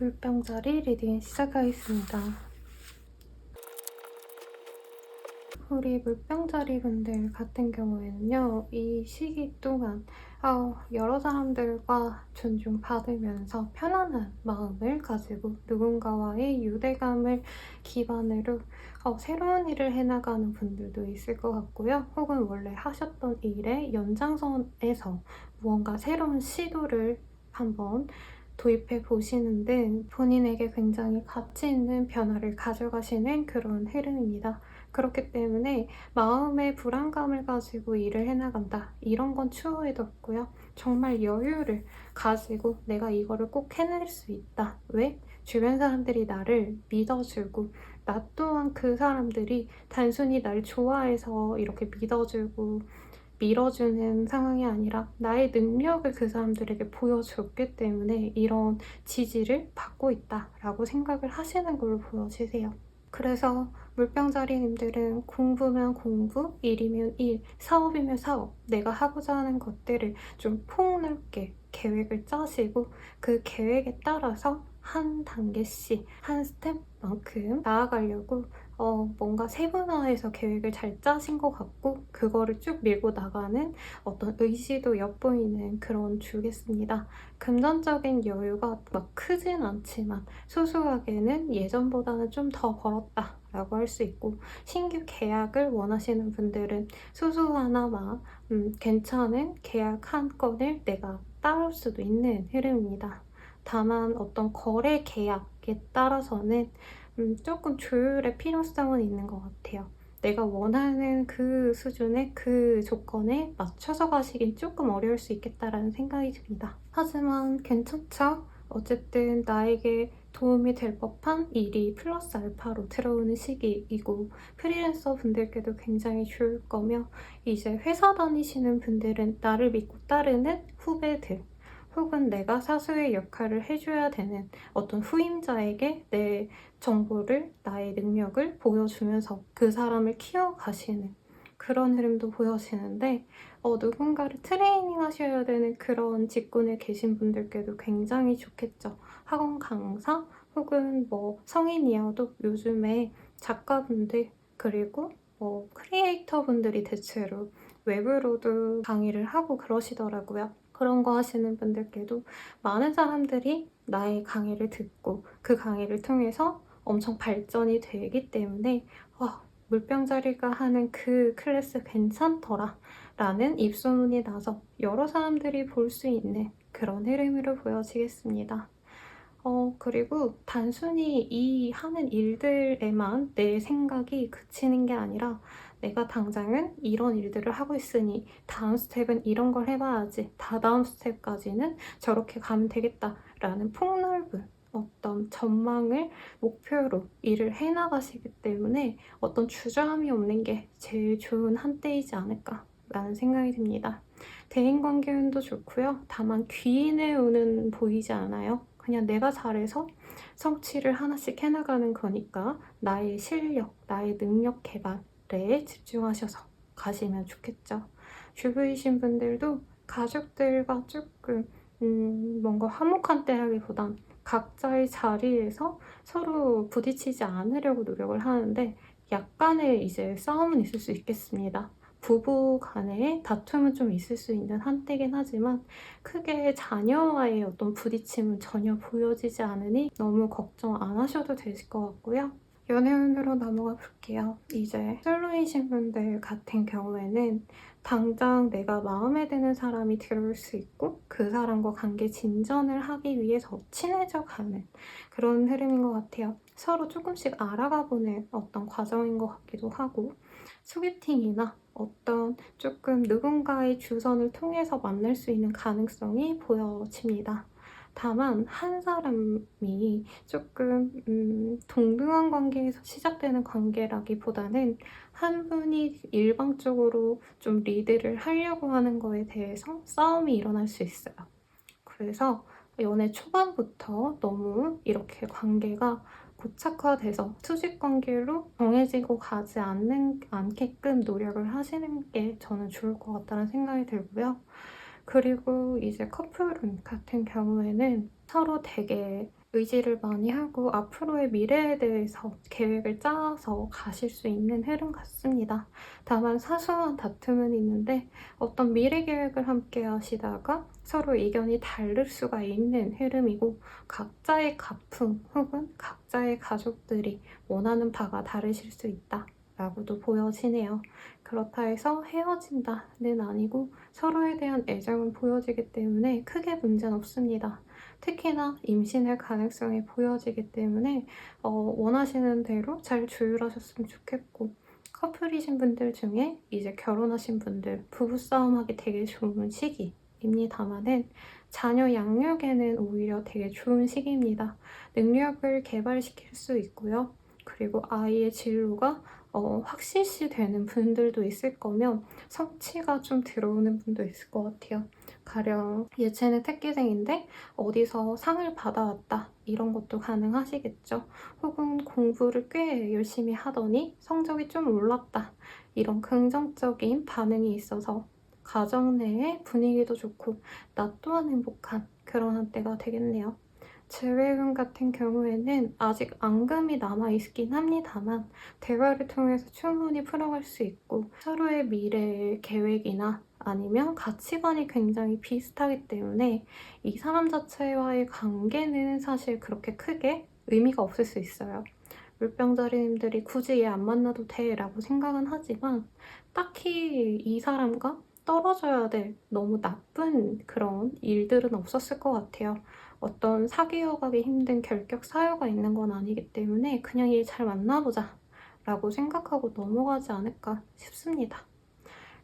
물병자리 리딩 시작하겠습니다. 우리 물병자리 분들 같은 경우에는요, 이 시기 동안 여러 사람들과 존중받으면서 편안한 마음을 가지고 누군가와의 유대감을 기반으로 새로운 일을 해나가는 분들도 있을 것 같고요. 혹은 원래 하셨던 일의 연장선에서 무언가 새로운 시도를 한번 도입해 보시는 등 본인에게 굉장히 가치 있는 변화를 가져가시는 그런 흐름입니다. 그렇기 때문에 마음의 불안감을 가지고 일을 해나간다, 이런 건 추호해뒀고요. 정말 여유를 가지고 내가 이거를 꼭 해낼 수 있다. 왜? 주변 사람들이 나를 믿어주고, 나 또한 그 사람들이 단순히 날 좋아해서 이렇게 믿어주고 밀어주는 상황이 아니라 나의 능력을 그 사람들에게 보여줬기 때문에 이런 지지를 받고 있다라고 생각을 하시는 걸로 보여지세요. 그래서 물병자리님들은 공부면 공부, 일이면 일, 사업이면 사업, 내가 하고자 하는 것들을 좀 폭넓게 계획을 짜시고 그 계획에 따라서 한 단계씩, 한 스텝만큼 나아가려고 뭔가 세분화해서 계획을 잘 짜신 것 같고, 그거를 쭉 밀고 나가는 어떤 의지도 엿보이는 그런 주겠습니다. 금전적인 여유가 막 크진 않지만 소소하게는 예전보다는 좀 더 벌었다 라고 할 수 있고, 신규 계약을 원하시는 분들은 소소하나마 괜찮은 계약 한 건을 내가 따올 수도 있는 흐름입니다. 다만 어떤 거래 계약에 따라서는 조금 조율의 필요성은 있는 것 같아요. 내가 원하는 그 수준의 그 조건에 맞춰서 가시긴 조금 어려울 수 있겠다라는 생각이 듭니다. 하지만 괜찮죠? 어쨌든 나에게 도움이 될 법한 일이 플러스 알파로 들어오는 시기이고, 프리랜서 분들께도 굉장히 좋을 거며, 이제 회사 다니시는 분들은 나를 믿고 따르는 후배들, 혹은 내가 사수의 역할을 해줘야 되는 어떤 후임자에게 내 정보를, 나의 능력을 보여주면서 그 사람을 키워가시는 그런 흐름도 보여지는데, 누군가를 트레이닝 하셔야 되는 그런 직군에 계신 분들께도 굉장히 좋겠죠. 학원 강사 혹은 뭐 성인이어도 요즘에 작가분들, 그리고 크리에이터 분들이 대체로 웹으로도 강의를 하고 그러시더라고요. 그런 거 하시는 분들께도 많은 사람들이 나의 강의를 듣고 그 강의를 통해서 엄청 발전이 되기 때문에 물병자리가 하는 그 클래스 괜찮더라 라는 입소문이 나서 여러 사람들이 볼 수 있는 그런 흐름으로 보여지겠습니다. 그리고 단순히 이 하는 일들에만 내 생각이 그치는 게 아니라, 내가 당장은 이런 일들을 하고 있으니 다음 스텝은 이런 걸 해봐야지, 다다음 스텝까지는 저렇게 가면 되겠다라는 폭넓은 어떤 전망을 목표로 일을 해나가시기 때문에 어떤 주저함이 없는 게 제일 좋은 한때이지 않을까라는 생각이 듭니다. 대인관계 운도 좋고요. 다만 귀인의 운은 보이지 않아요. 그냥 내가 잘해서 성취를 하나씩 해나가는 거니까 나의 실력, 나의 능력 개발에 집중하셔서 가시면 좋겠죠. 주부이신 분들도 가족들과 조금 뭔가 화목한 때라기보단 각자의 자리에서 서로 부딪히지 않으려고 노력을 하는데, 약간의 이제 싸움은 있을 수 있겠습니다. 부부 간의 다툼은 좀 있을 수 있는 한때긴 하지만 크게 자녀와의 어떤 부딪힘은 전혀 보여지지 않으니 너무 걱정 안 하셔도 되실 것 같고요. 연애운으로 넘어가 볼게요. 이제 솔로이신 분들 같은 경우에는 당장 내가 마음에 드는 사람이 들어올 수 있고, 그 사람과 관계 진전을 하기 위해서 친해져 가는 그런 흐름인 것 같아요. 서로 조금씩 알아가보는 어떤 과정인 것 같기도 하고, 소개팅이나 어떤 조금 누군가의 주선을 통해서 만날 수 있는 가능성이 보여집니다. 다만 한 사람이 조금 동등한 관계에서 시작되는 관계라기보다는 한 분이 일방적으로 좀 리드를 하려고 하는 거에 대해서 싸움이 일어날 수 있어요. 그래서 연애 초반부터 너무 이렇게 관계가 고착화돼서 수직 관계로 정해지고 가지 않게끔 노력을 하시는 게 저는 좋을 것 같다는 생각이 들고요. 그리고 이제 커플 같은 경우에는 서로 되게 의지를 많이 하고 앞으로의 미래에 대해서 계획을 짜서 가실 수 있는 흐름 같습니다. 다만 사소한 다툼은 있는데 어떤 미래 계획을 함께 하시다가 서로 의견이 다를 수가 있는 흐름이고 각자의 가풍 혹은 각자의 가족들이 원하는 바가 다르실 수 있다. 라고도 보여지네요. 그렇다 해서 헤어진다는 아니고 서로에 대한 애정은 보여지기 때문에 크게 문제는 없습니다. 특히나 임신의 가능성이 보여지기 때문에 원하시는 대로 잘 조율하셨으면 좋겠고 커플이신 분들 중에 이제 결혼하신 분들 부부싸움하기 되게 좋은 시기입니다만은 자녀 양육에는 오히려 되게 좋은 시기입니다. 능력을 개발시킬 수 있고요. 그리고 아이의 진로가 확실시 되는 분들도 있을 거면 성취가 좀 들어오는 분도 있을 것 같아요. 가령 예체능 특기생인데 어디서 상을 받아왔다 이런 것도 가능하시겠죠. 혹은 공부를 꽤 열심히 하더니 성적이 좀 올랐다 이런 긍정적인 반응이 있어서 가정 내의 분위기도 좋고 나 또한 행복한 그런 한때가 되겠네요. 재회금 같은 경우에는 아직 앙금이 남아있긴 합니다만 대화를 통해서 충분히 풀어갈 수 있고 서로의 미래 계획이나 아니면 가치관이 굉장히 비슷하기 때문에 이 사람 자체와의 관계는 사실 그렇게 크게 의미가 없을 수 있어요. 물병자리님들이 굳이 얘 안 만나도 돼 라고 생각은 하지만 딱히 이 사람과 떨어져야 될 너무 나쁜 그런 일들은 없었을 것 같아요. 어떤 사귀어가기 힘든 결격 사유가 있는 건 아니기 때문에 그냥 얘 잘 만나보자 라고 생각하고 넘어가지 않을까 싶습니다.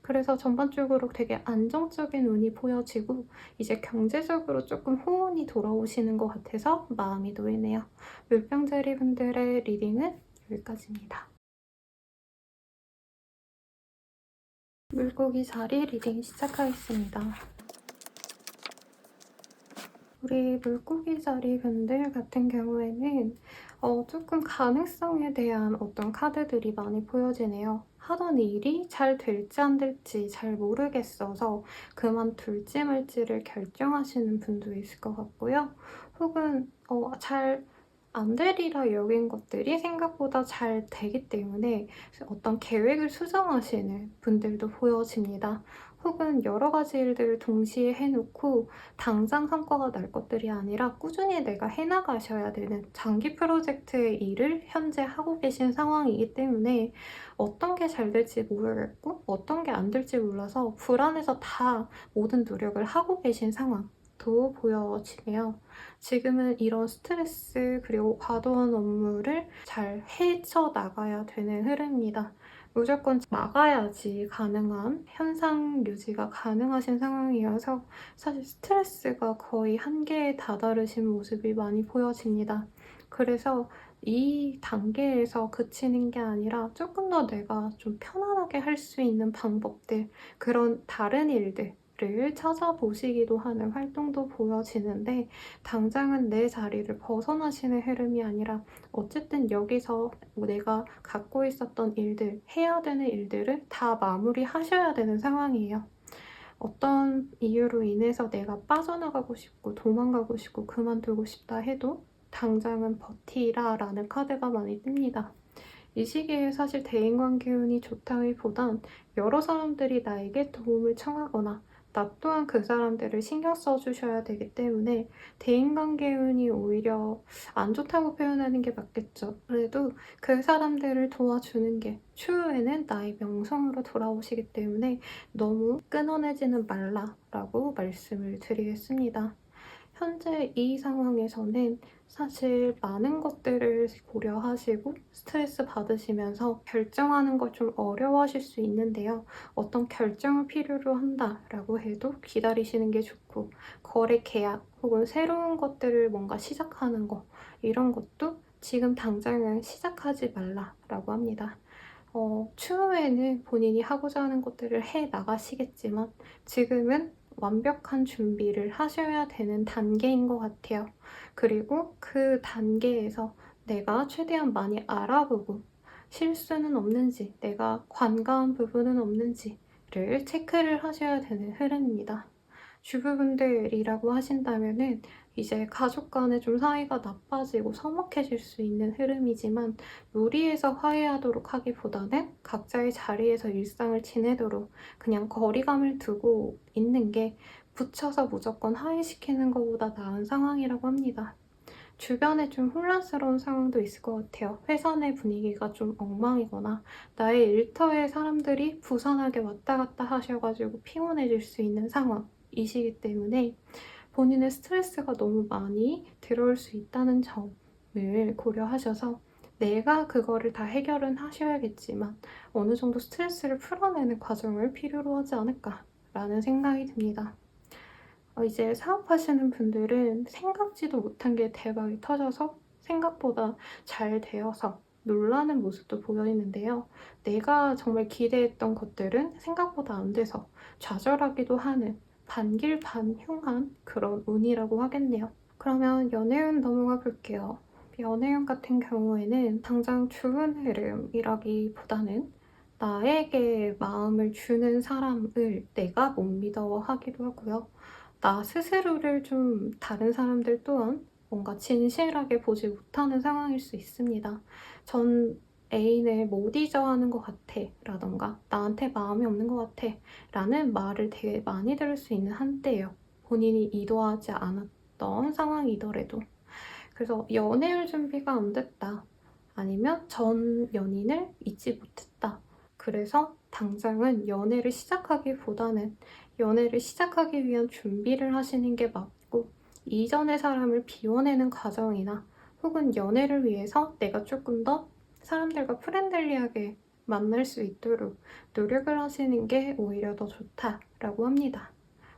그래서 전반적으로 되게 안정적인 운이 보여지고 이제 경제적으로 조금 호운이 돌아오시는 것 같아서 마음이 놓이네요. 물병자리 분들의 리딩은 여기까지입니다. 물고기 자리 리딩 시작하겠습니다. 우리 물고기 자리 분들 같은 경우에는 조금 가능성에 대한 어떤 카드들이 많이 보여지네요. 하던 일이 잘 될지 안 될지 잘 모르겠어서 그만둘지 말지를 결정하시는 분도 있을 것 같고요. 혹은 잘 안 되리라 여긴 것들이 생각보다 잘 되기 때문에 어떤 계획을 수정하시는 분들도 보여집니다. 혹은 여러 가지 일들을 동시에 해놓고 당장 성과가 날 것들이 아니라 꾸준히 내가 해나가셔야 되는 장기 프로젝트의 일을 현재 하고 계신 상황이기 때문에 어떤 게 잘 될지 모르겠고 어떤 게 안 될지 몰라서 불안해서 다 모든 노력을 하고 계신 상황도 보여지네요. 지금은 이런 스트레스 그리고 과도한 업무를 잘 헤쳐나가야 되는 흐름입니다. 무조건 막아야지 가능한 현상 유지가 가능하신 상황이어서 사실 스트레스가 거의 한계에 다다르신 모습이 많이 보여집니다. 그래서 이 단계에서 그치는 게 아니라 조금 더 내가 좀 편안하게 할 수 있는 방법들, 그런 다른 일들을 찾아보시기도 하는 활동도 보여지는데 당장은 내 자리를 벗어나시는 흐름이 아니라 어쨌든 여기서 내가 갖고 있었던 일들, 해야 되는 일들을 다 마무리하셔야 되는 상황이에요. 어떤 이유로 인해서 내가 빠져나가고 싶고 도망가고 싶고 그만두고 싶다 해도 당장은 버티라 라는 카드가 많이 뜹니다. 이 시기에 사실 대인관계 운이 좋다기보단 여러 사람들이 나에게 도움을 청하거나 나 또한 그 사람들을 신경 써주셔야 되기 때문에 대인관계 운이 오히려 안 좋다고 표현하는 게 맞겠죠. 그래도 그 사람들을 도와주는 게 추후에는 나의 명성으로 돌아오시기 때문에 너무 끊어내지는 말라라고 말씀을 드리겠습니다. 현재 이 상황에서는 사실 많은 것들을 고려하시고 스트레스 받으시면서 결정하는 걸 좀 어려워하실 수 있는데요. 어떤 결정을 필요로 한다라고 해도 기다리시는 게 좋고 거래 계약 혹은 새로운 것들을 뭔가 시작하는 거 이런 것도 지금 당장은 시작하지 말라라고 합니다. 추후에는 본인이 하고자 하는 것들을 해 나가시겠지만 지금은 완벽한 준비를 하셔야 되는 단계인 것 같아요. 그리고 그 단계에서 내가 최대한 많이 알아보고 실수는 없는지, 내가 관과한 부분은 없는지를 체크를 하셔야 되는 흐름입니다. 주부분들이라고 하신다면은 이제 가족 간에 좀 사이가 나빠지고 서먹해질 수 있는 흐름이지만 무리해서 화해하도록 하기보다는 각자의 자리에서 일상을 지내도록 그냥 거리감을 두고 있는 게 붙여서 무조건 화해시키는 것보다 나은 상황이라고 합니다. 주변에 좀 혼란스러운 상황도 있을 것 같아요. 회사 내 분위기가 좀 엉망이거나 나의 일터에 사람들이 부산하게 왔다 갔다 하셔가지고 피곤해질 수 있는 상황이시기 때문에 본인의 스트레스가 너무 많이 들어올 수 있다는 점을 고려하셔서 내가 그거를 다 해결은 하셔야겠지만 어느 정도 스트레스를 풀어내는 과정을 필요로 하지 않을까라는 생각이 듭니다. 이제 사업하시는 분들은 생각지도 못한 게 대박이 터져서 생각보다 잘 되어서 놀라는 모습도 보여있는데요. 내가 정말 기대했던 것들은 생각보다 안 돼서 좌절하기도 하는 반길반흉한 그런 운이라고 하겠네요. 그러면 연애운 넘어가 볼게요. 연애운 같은 경우에는 당장 좋은 흐름이라기보다는 나에게 마음을 주는 사람을 내가 못 믿어하기도 하고요. 나 스스로를 좀 다른 사람들 또한 뭔가 진실하게 보지 못하는 상황일 수 있습니다. 전 애인을 못 잊어하는 것 같아 라던가 나한테 마음이 없는 것 같아 라는 말을 되게 많이 들을 수 있는 한때예요. 본인이 의도하지 않았던 상황이더라도. 그래서 연애할 준비가 안 됐다. 아니면 전 연인을 잊지 못했다. 그래서 당장은 연애를 시작하기보다는 연애를 시작하기 위한 준비를 하시는 게 맞고 이전의 사람을 비워내는 과정이나 혹은 연애를 위해서 내가 조금 더 사람들과 프렌들리하게 만날 수 있도록 노력을 하시는 게 오히려 더 좋다라고 합니다.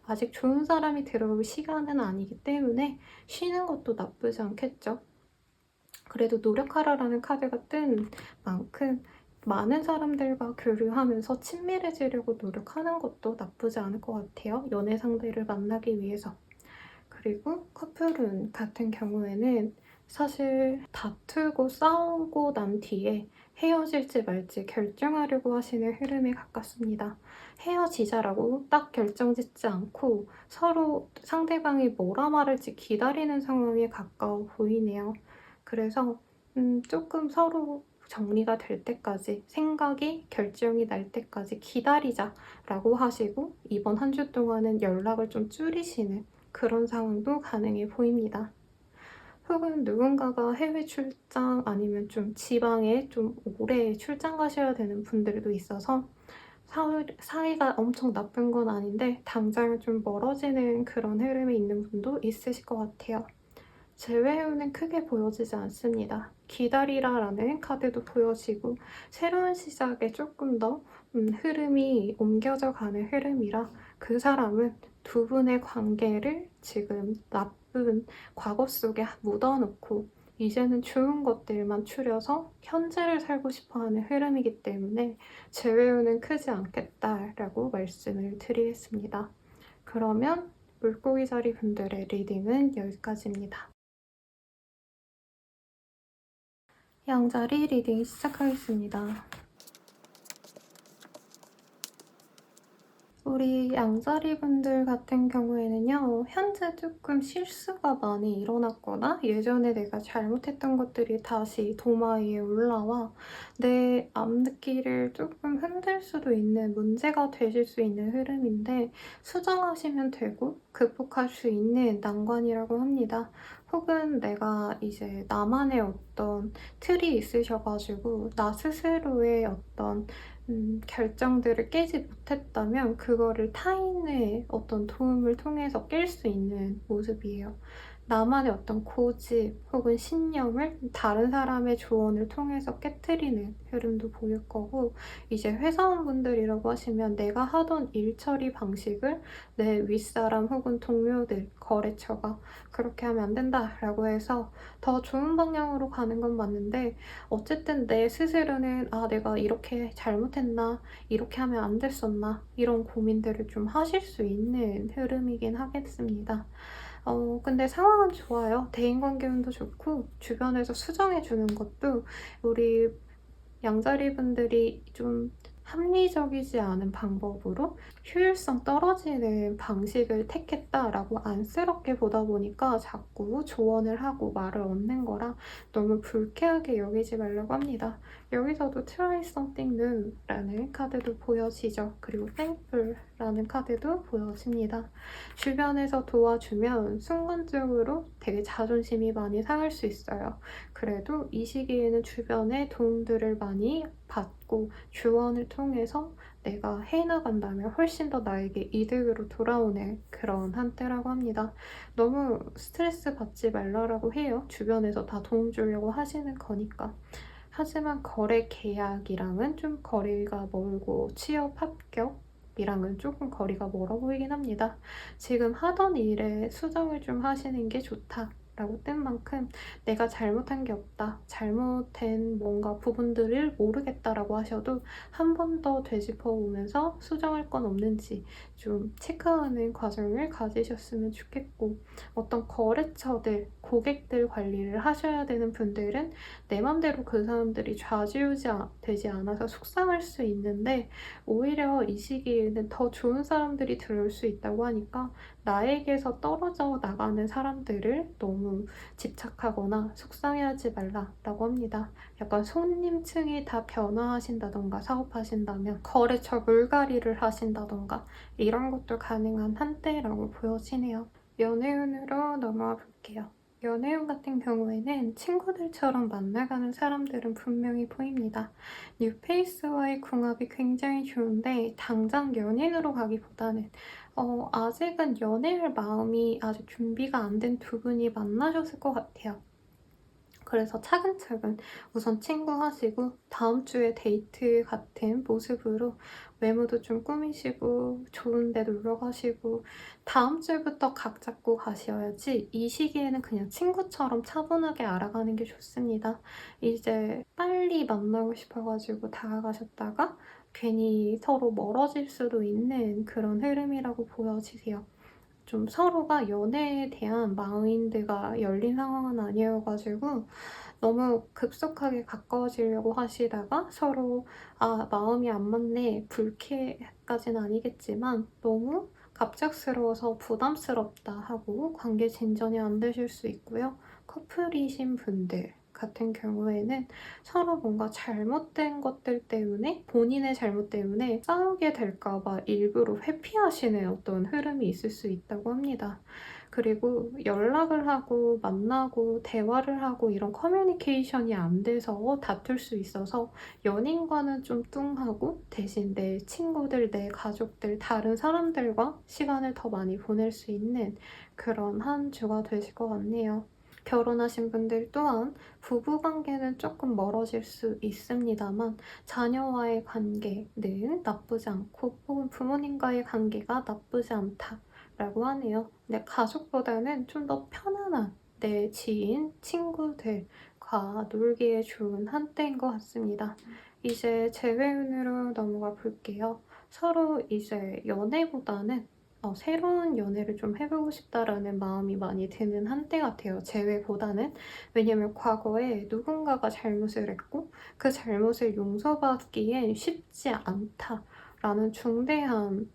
아직 좋은 사람이 들어올 시간은 아니기 때문에 쉬는 것도 나쁘지 않겠죠. 그래도 노력하라라는 카드가 뜬 만큼 많은 사람들과 교류하면서 친밀해지려고 노력하는 것도 나쁘지 않을 것 같아요. 연애 상대를 만나기 위해서. 그리고 커플운 같은 경우에는 사실 다투고 싸우고 난 뒤에 헤어질지 말지 결정하려고 하시는 흐름에 가깝습니다. 헤어지자라고 딱 결정짓지 않고 서로 상대방이 뭐라 말할지 기다리는 상황에 가까워 보이네요. 그래서 조금 서로 정리가 될 때까지 생각이 결정이 날 때까지 기다리자라고 하시고 이번 한 주 동안은 연락을 좀 줄이시는 그런 상황도 가능해 보입니다. 혹은 누군가가 해외 출장 아니면 좀 지방에 좀 오래 출장 가셔야 되는 분들도 있어서 사이가 엄청 나쁜 건 아닌데 당장 좀 멀어지는 그런 흐름에 있는 분도 있으실 것 같아요. 재회운은 크게 보여지지 않습니다. 기다리라라는 카드도 보여지고 새로운 시작에 조금 더 흐름이 옮겨져 가는 흐름이라 그 사람은 두 분의 관계를 지금 나쁜 과거 속에 묻어놓고 이제는 좋은 것들만 추려서 현재를 살고 싶어하는 흐름이기 때문에 재회운은 크지 않겠다라고 말씀을 드리겠습니다. 그러면 물고기 자리 분들의 리딩은 여기까지입니다. 양자리 리딩 시작하겠습니다. 우리 양자리 분들 같은 경우에는요, 현재 조금 실수가 많이 일어났거나 예전에 내가 잘못했던 것들이 다시 도마 위에 올라와 내 앞뒤를 조금 흔들 수도 있는 문제가 되실 수 있는 흐름인데 수정하시면 되고 극복할 수 있는 난관이라고 합니다. 혹은 내가 이제 나만의 어떤 틀이 있으셔가지고 나 스스로의 어떤 결정들을 깨지 못했다면 그거를 타인의 어떤 도움을 통해서 깰 수 있는 모습이에요. 나만의 어떤 고집 혹은 신념을 다른 사람의 조언을 통해서 깨트리는 흐름도 보일 거고 이제 회사원분들이라고 하시면 내가 하던 일 처리 방식을 내 윗사람 혹은 동료들, 거래처가 그렇게 하면 안 된다라고 해서 더 좋은 방향으로 가는 건 맞는데 어쨌든 내 스스로는 아 내가 이렇게 잘못했나 이렇게 하면 안 됐었나 이런 고민들을 좀 하실 수 있는 흐름이긴 하겠습니다. 근데 상황은 좋아요. 대인관계 운도 좋고 주변에서 수정해주는 것도 우리 양자리 분들이 좀 합리적이지 않은 방법으로 효율성 떨어지는 방식을 택했다라고 안쓰럽게 보다 보니까 자꾸 조언을 하고 말을 얻는 거라 너무 불쾌하게 여기지 말라고 합니다. 여기서도 Try something new라는 카드도 보여지죠. 그리고 Thankful라는 카드도 보여집니다. 주변에서 도와주면 순간적으로 되게 자존심이 많이 상할 수 있어요. 그래도 이 시기에는 주변의 도움들을 많이 받고 조언을 통해서 내가 해나간다면 훨씬 더 나에게 이득으로 돌아오는 그런 한때라고 합니다. 너무 스트레스 받지 말라고 해요. 주변에서 다 도움 주려고 하시는 거니까. 하지만 거래 계약이랑은 좀 거리가 멀고 취업 합격이랑은 조금 거리가 멀어 보이긴 합니다. 지금 하던 일에 수정을 좀 하시는 게 좋다. 라고 뜬 만큼 내가 잘못한 게 없다. 잘못된 뭔가 부분들을 모르겠다라고 하셔도 한 번 더 되짚어 보면서 수정할 건 없는지 좀 체크하는 과정을 가지셨으면 좋겠고, 어떤 거래처들, 고객들 관리를 하셔야 되는 분들은 내 맘대로 그 사람들이 좌지우지 되지 않아서 속상할 수 있는데, 오히려 이 시기에는 더 좋은 사람들이 들어올 수 있다고 하니까 나에게서 떨어져 나가는 사람들을 너무 집착하거나 속상해하지 말라라고 합니다. 약간 손님층이 다 변화하신다던가 사업하신다면 거래처 물갈이를 하신다던가 이런 것도 가능한 한때라고 보여지네요. 연애운으로 넘어가 볼게요. 연애운 같은 경우에는 친구들처럼 만나가는 사람들은 분명히 보입니다. 뉴페이스와의 궁합이 굉장히 좋은데 당장 연인으로 가기보다는 아직은 연애할 마음이 아직 준비가 안 된 두 분이 만나셨을 것 같아요. 그래서 차근차근 우선 친구하시고 다음 주에 데이트 같은 모습으로 외모도 좀 꾸미시고 좋은 데 놀러 가시고 다음 주부터 각 잡고 가셔야지, 이 시기에는 그냥 친구처럼 차분하게 알아가는 게 좋습니다. 이제 빨리 만나고 싶어가지고 다가가셨다가 괜히 서로 멀어질 수도 있는 그런 흐름이라고 보여지세요. 좀 서로가 연애에 대한 마인드가 열린 상황은 아니어가지고 너무 급속하게 가까워지려고 하시다가 서로 마음이 안 맞네, 불쾌까지는 아니겠지만 너무 갑작스러워서 부담스럽다 하고 관계 진전이 안 되실 수 있고요. 커플이신 분들 같은 경우에는 서로 뭔가 잘못된 것들 때문에, 본인의 잘못 때문에 싸우게 될까봐 일부러 회피하시는 어떤 흐름이 있을 수 있다고 합니다. 그리고 연락을 하고 만나고 대화를 하고 이런 커뮤니케이션이 안 돼서 다툴 수 있어서 연인과는 좀 뚱하고 대신 내 친구들, 내 가족들, 다른 사람들과 시간을 더 많이 보낼 수 있는 그런 한 주가 되실 것 같네요. 결혼하신 분들 또한 부부관계는 조금 멀어질 수 있습니다만 자녀와의 관계는 나쁘지 않고, 혹은 부모님과의 관계가 나쁘지 않다라고 하네요. 근데 가족보다는 좀 더 편안한 내 지인, 친구들과 놀기에 좋은 한때인 것 같습니다. 이제 재회운으로 넘어가 볼게요. 서로 이제 연애보다는 새로운 연애를 좀 해보고 싶다라는 마음이 많이 드는 한때 같아요. 재회보다는. 왜냐면 과거에 누군가가 잘못을 했고 그 잘못을 용서받기엔 쉽지 않다라는 중대한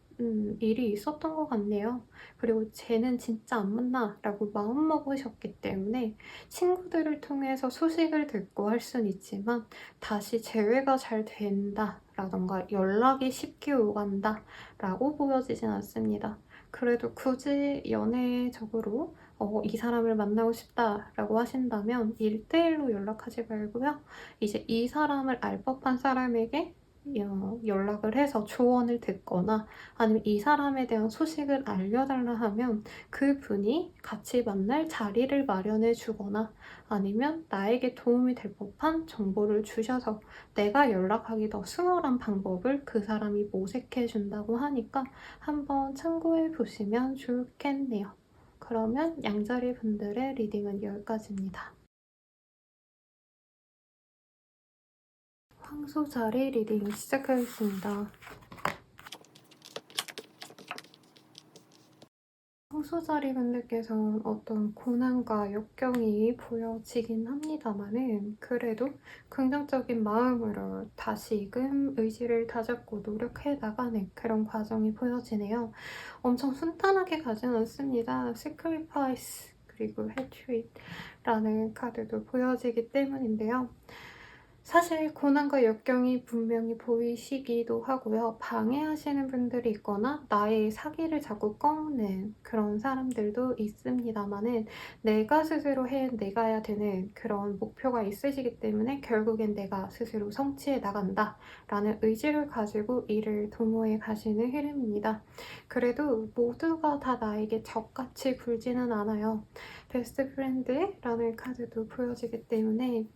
일이 있었던 것 같네요. 그리고 쟤는 진짜 안 맞나 라고 마음먹으셨기 때문에 친구들을 통해서 소식을 듣고 할 순 있지만 다시 재회가 잘 된다 라던가 연락이 쉽게 오간다 라고 보여지진 않습니다. 그래도 굳이 연애적으로 이 사람을 만나고 싶다라고 하신다면 1대1로 연락하지 말고요. 이제 이 사람을 알 법한 사람에게 연락을 해서 조언을 듣거나 아니면 이 사람에 대한 소식을 알려달라 하면 그분이 같이 만날 자리를 마련해 주거나 아니면 나에게 도움이 될 법한 정보를 주셔서 내가 연락하기 더 수월한 방법을 그 사람이 모색해 준다고 하니까 한번 참고해 보시면 좋겠네요. 그러면 양자리 분들의 리딩은 여기까지입니다. 황소자리 리딩 시작하겠습니다. 소수자리분들께서는 어떤 고난과 역경이 보여지긴 합니다마는 그래도 긍정적인 마음으로 다시금 의지를 다잡고 노력해 나가는 그런 과정이 보여지네요. 엄청 순탄하게 가진 않습니다. sacrifice 그리고 hatred라는 카드도 보여지기 때문인데요. 사실 고난과 역경이 분명히 보이시기도 하고요. 방해하시는 분들이 있거나 나의 사기를 자꾸 꺾는 그런 사람들도 있습니다마는 내가 스스로 해내가야 되는 그런 목표가 있으시기 때문에 결국엔 내가 스스로 성취해 나간다 라는 의지를 가지고 이를 도모해 가시는 흐름입니다. 그래도 모두가 다 나에게 적같이 굴지는 않아요. 베스트 프렌드라는 카드도 보여지기 때문에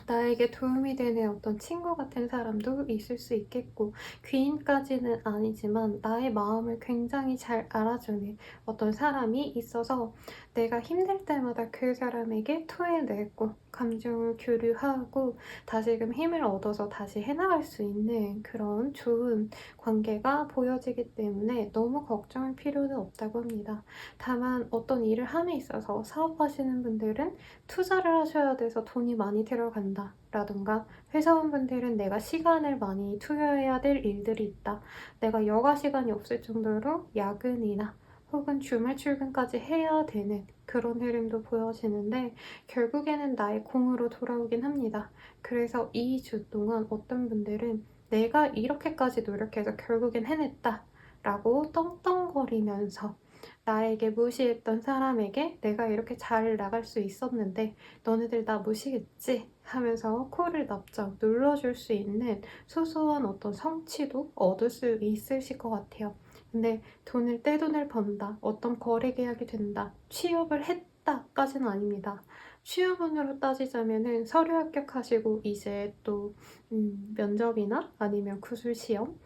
나에게 도움이 되는 어떤 친구 같은 사람도 있을 수 있겠고 귀인까지는 아니지만 나의 마음을 굉장히 잘 알아주는 어떤 사람이 있어서 내가 힘들 때마다 그 사람에게 토해내고 감정을 교류하고 다시금 힘을 얻어서 다시 해나갈 수 있는 그런 좋은 관계가 보여지기 때문에 너무 걱정할 필요는 없다고 합니다. 다만 어떤 일을 함에 있어서 사업하시는 분들은 투자를 하셔야 돼서 돈이 많이 들어간다 라든가 회사원분들은 내가 시간을 많이 투여해야 될 일들이 있다. 내가 여가 시간이 없을 정도로 야근이나 혹은 주말 출근까지 해야 되는 그런 흐름도 보여지는데 결국에는 나의 공으로 돌아오긴 합니다. 그래서 2주 동안 어떤 분들은 내가 이렇게까지 노력해서 결국엔 해냈다 라고 떵떵거리면서 나에게 무시했던 사람에게 내가 이렇게 잘 나갈 수 있었는데 너네들 나 무시했지? 하면서 코를 납작 눌러줄 수 있는 소소한 어떤 성취도 얻을 수 있으실 것 같아요. 근데 떼돈을 번다, 어떤 거래 계약이 된다, 취업을 했다까지는 아닙니다. 취업운으로 따지자면은 서류 합격하시고 이제 또 면접이나 아니면 구술시험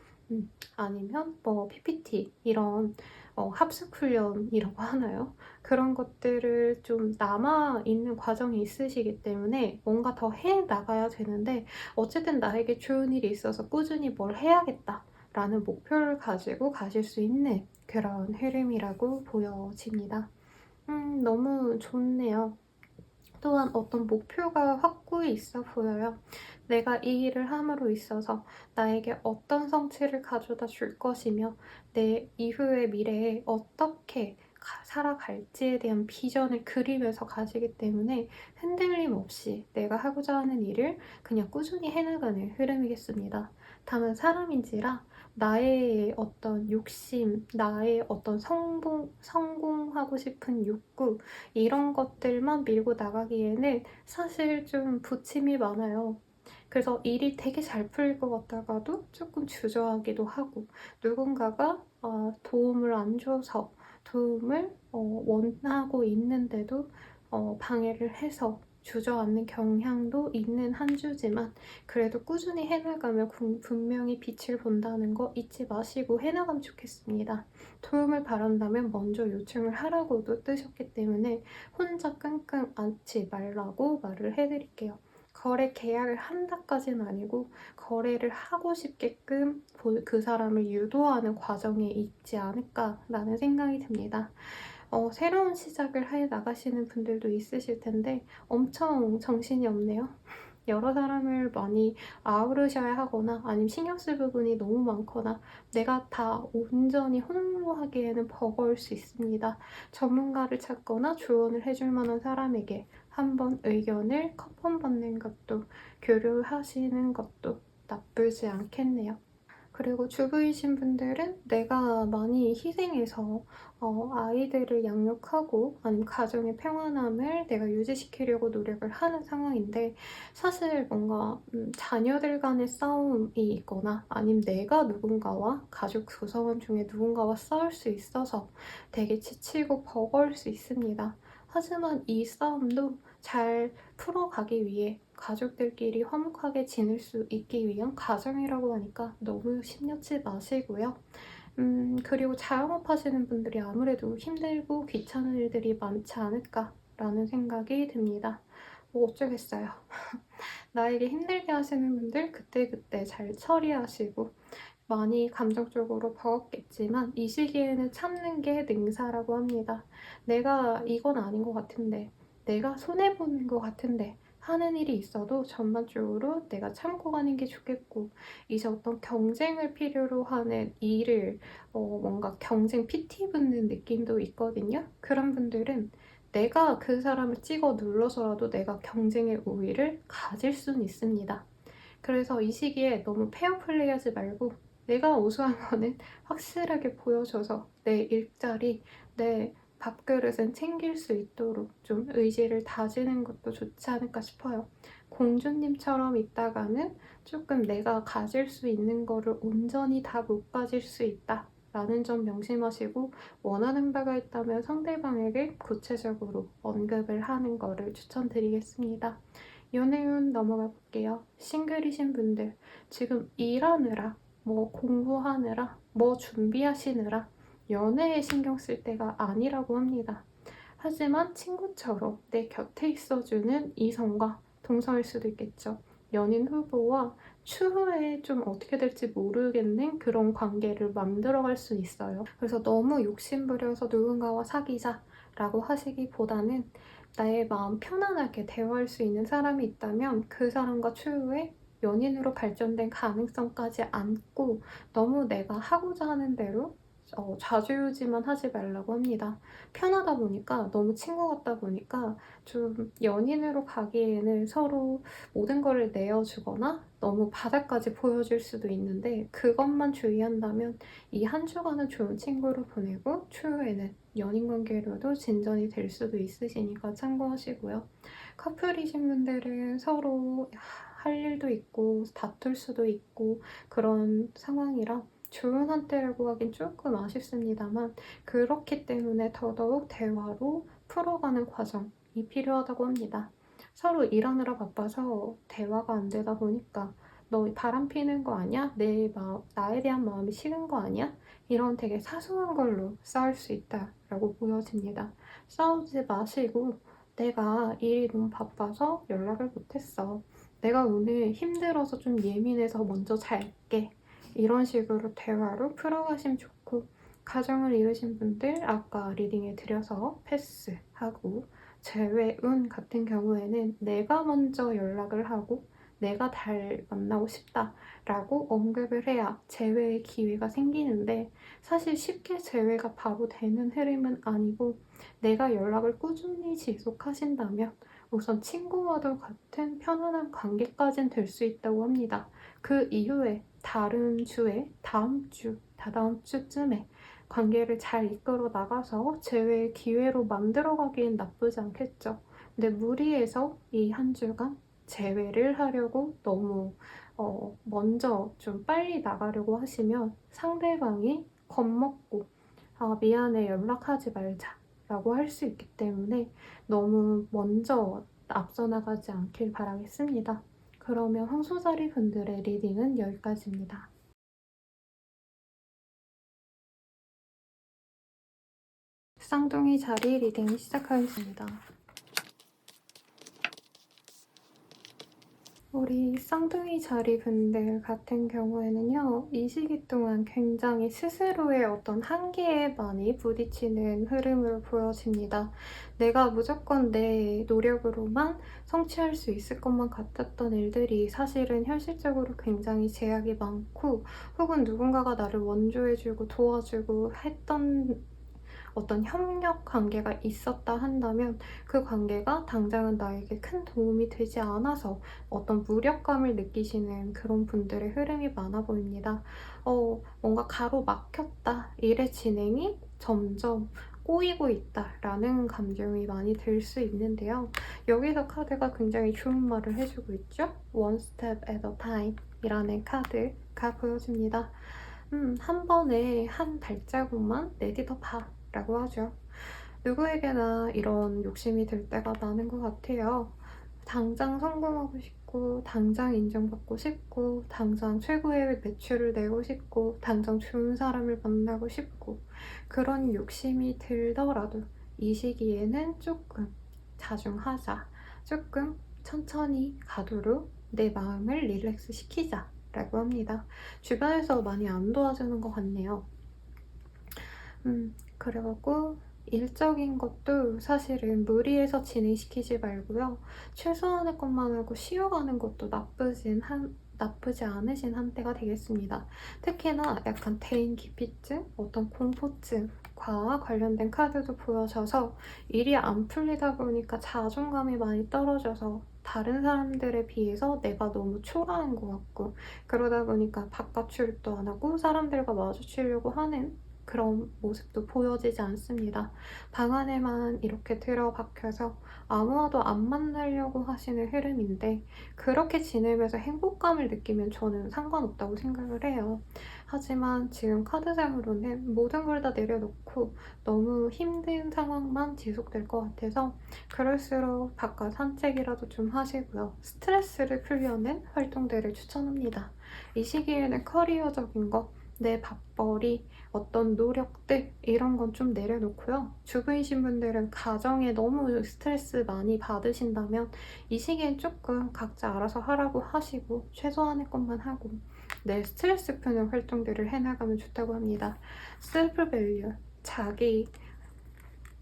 아니면 뭐 PPT 이런 합숙훈련이라고 하나요? 그런 것들을 좀 남아있는 과정이 있으시기 때문에 뭔가 더 해 나가야 되는데 어쨌든 나에게 좋은 일이 있어서 꾸준히 뭘 해야겠다 라는 목표를 가지고 가실 수 있는 그런 흐름이라고 보여집니다. 너무 좋네요. 또한 어떤 목표가 확고히 있어 보여요. 내가 이 일을 함으로 있어서 나에게 어떤 성취를 가져다 줄 것이며 내 이후의 미래에 어떻게 살아갈지에 대한 비전을 그리면서 가시기 때문에 흔들림 없이 내가 하고자 하는 일을 그냥 꾸준히 해나가는 흐름이겠습니다. 다만 사람인지라 나의 어떤 욕심, 나의 어떤 성공하고 싶은 욕구 이런 것들만 밀고 나가기에는 사실 좀 부침이 많아요. 그래서 일이 되게 잘 풀릴 것 같다가도 조금 주저하기도 하고 누군가가 도움을 안 줘서 도움을 원하고 있는데도 방해를 해서 주저앉는 경향도 있는 한 주지만 그래도 꾸준히 해나가면 분명히 빛을 본다는 거 잊지 마시고 해나가면 좋겠습니다. 도움을 바란다면 먼저 요청을 하라고도 뜨셨기 때문에 혼자 끙끙 앓지 말라고 말을 해드릴게요. 거래 계약을 한다까지는 아니고 거래를 하고 싶게끔 그 사람을 유도하는 과정에 있지 않을까라는 생각이 듭니다. 새로운 시작을 해 나가시는 분들도 있으실 텐데 엄청 정신이 없네요. 여러 사람을 많이 아우르셔야 하거나 아니면 신경 쓸 부분이 너무 많거나 내가 다 온전히 홀로하기에는 버거울 수 있습니다. 전문가를 찾거나 조언을 해줄 만한 사람에게 한번 의견을 컨펌받는 것도 교류하시는 것도 나쁘지 않겠네요. 그리고 주부이신 분들은 내가 많이 희생해서 아이들을 양육하고 아니면 가정의 평안함을 내가 유지시키려고 노력을 하는 상황인데 사실 뭔가 자녀들 간의 싸움이 있거나 아니면 내가 누군가와 가족 구성원 중에 누군가와 싸울 수 있어서 되게 지치고 버거울 수 있습니다. 하지만 이 싸움도 잘 풀어가기 위해 가족들끼리 화목하게 지낼 수 있기 위한 과정이라고 하니까 너무 심려치 마시고요. 그리고 자영업 하시는 분들이 아무래도 힘들고 귀찮은 일들이 많지 않을까라는 생각이 듭니다. 뭐 어쩌겠어요. 나에게 힘들게 하시는 분들 그때그때 잘 처리하시고 많이 감정적으로 버겁겠지만 이 시기에는 참는 게 능사라고 합니다. 내가 이건 아닌 것 같은데, 내가 손해보는 것 같은데 하는 일이 있어도 전반적으로 내가 참고 가는 게 좋겠고, 이제 어떤 경쟁을 필요로 하는 일을 뭔가 경쟁 PT 붙는 느낌도 있거든요. 그런 분들은 내가 그 사람을 찍어 눌러서라도 내가 경쟁의 우위를 가질 수는 있습니다. 그래서 이 시기에 너무 페어플레이 하지 말고 내가 우수한 거는 확실하게 보여줘서 내 일자리, 내 밥그릇은 챙길 수 있도록 좀 의지를 다지는 것도 좋지 않을까 싶어요. 공주님처럼 있다가는 조금 내가 가질 수 있는 거를 온전히 다 못 가질 수 있다. 라는 점 명심하시고 원하는 바가 있다면 상대방에게 구체적으로 언급을 하는 거를 추천드리겠습니다. 연애운 넘어가 볼게요. 싱글이신 분들, 지금 일하느라, 뭐 공부하느라, 뭐 준비하시느라 연애에 신경 쓸 때가 아니라고 합니다. 하지만 친구처럼 내 곁에 있어주는 이성과 동성일 수도 있겠죠. 연인 후보와 추후에 좀 어떻게 될지 모르겠는 그런 관계를 만들어갈 수 있어요. 그래서 너무 욕심부려서 누군가와 사귀자라고 하시기보다는 나의 마음 편안하게 대화할 수 있는 사람이 있다면 그 사람과 추후에 연인으로 발전된 가능성까지 안고 너무 내가 하고자 하는 대로 좌지우지만 하지 말라고 합니다. 편하다 보니까 너무 친구 같다 보니까 좀 연인으로 가기에는 서로 모든 거를 내어주거나 너무 바닥까지 보여줄 수도 있는데 그것만 주의한다면 이 한 주간은 좋은 친구로 보내고 추후에는 연인 관계로도 진전이 될 수도 있으시니까 참고하시고요. 커플이신 분들은 서로 할 일도 있고 다툴 수도 있고 그런 상황이라 좋은 한때라고 하긴 조금 아쉽습니다만 그렇기 때문에 더더욱 대화로 풀어가는 과정이 필요하다고 합니다. 서로 일하느라 바빠서 대화가 안 되다 보니까 너 바람 피는 거 아니야? 나에 대한 마음이 식은 거 아니야? 이런 되게 사소한 걸로 싸울 수 있다라고 보여집니다. 싸우지 마시고 내가 일이 너무 바빠서 연락을 못했어. 내가 오늘 힘들어서 좀 예민해서 먼저 잘게. 이런 식으로 대화로 풀어가시면 좋고 가정을 이루신 분들 아까 리딩에 드려서 패스하고 재회운 같은 경우에는 내가 먼저 연락을 하고 내가 달 만나고 싶다라고 언급을 해야 재회의 기회가 생기는데 사실 쉽게 재회가 바로 되는 흐름은 아니고 내가 연락을 꾸준히 지속하신다면 우선 친구와도 같은 편안한 관계까지는 될 수 있다고 합니다. 그 이후에 다른 주에 다음 주, 다다음 주쯤에 관계를 잘 이끌어 나가서 재회의 기회로 만들어가기엔 나쁘지 않겠죠. 근데 무리해서 이 한 주간 재회를 하려고 너무 먼저 좀 빨리 나가려고 하시면 상대방이 겁먹고 미안해 연락하지 말자 라고 할 수 있기 때문에 너무 먼저 앞서 나가지 않길 바라겠습니다. 그러면 황소자리 분들의 리딩은 여기까지입니다. 쌍둥이 자리 리딩 시작하겠습니다. 우리 쌍둥이 자리 분들 같은 경우에는요, 이 시기 동안 굉장히 스스로의 어떤 한계에 많이 부딪히는 흐름으로 보여집니다. 내가 무조건 내 노력으로만 성취할 수 있을 것만 같았던 일들이 사실은 현실적으로 굉장히 제약이 많고, 혹은 누군가가 나를 원조해주고 도와주고 했던 어떤 협력 관계가 있었다 한다면 그 관계가 당장은 나에게 큰 도움이 되지 않아서 어떤 무력감을 느끼시는 그런 분들의 흐름이 많아 보입니다. 뭔가 가로막혔다. 일의 진행이 점점 꼬이고 있다라는 감정이 많이 들 수 있는데요. 여기서 카드가 굉장히 좋은 말을 해주고 있죠. One step at a time 이라는 카드가 보여집니다. 한 번에 한 발자국만 내딛어봐 라고 하죠. 누구에게나 이런 욕심이 들 때가 많은 것 같아요. 당장 성공하고 싶고, 당장 인정받고 싶고, 당장 최고의 매출을 내고 싶고, 당장 좋은 사람을 만나고 싶고, 그런 욕심이 들더라도 이 시기에는 조금 자중하자. 조금 천천히 가도록 내 마음을 릴렉스 시키자. 라고 합니다. 주변에서 많이 안 도와주는 것 같네요. 그래갖고 일적인 것도 사실은 무리해서 진행시키지 말고요. 최소한의 것만 하고 쉬어가는 것도 나쁘지 않으신 한때가 되겠습니다. 특히나 약간 대인기피증, 어떤 공포증과 관련된 카드도 보여져서 일이 안 풀리다 보니까 자존감이 많이 떨어져서 다른 사람들에 비해서 내가 너무 초라한 것 같고, 그러다 보니까 바깥 출도 안 하고 사람들과 마주치려고 하는 그런 모습도 보여지지 않습니다. 방 안에만 이렇게 들어박혀서 아무와도 안 만나려고 하시는 흐름인데, 그렇게 지내면서 행복감을 느끼면 저는 상관없다고 생각을 해요. 하지만 지금 카드상으로는 모든 걸 다 내려놓고 너무 힘든 상황만 지속될 것 같아서, 그럴수록 바깥 산책이라도 좀 하시고요. 스트레스를 풀려는 활동들을 추천합니다. 이 시기에는 커리어적인 것, 내 밥벌이, 어떤 노력들 이런 건 좀 내려놓고요. 주부이신 분들은 가정에 너무 스트레스 많이 받으신다면 이 시기엔 조금 각자 알아서 하라고 하시고 최소한의 것만 하고 내 스트레스 푸는 활동들을 해나가면 좋다고 합니다. 셀프 밸류,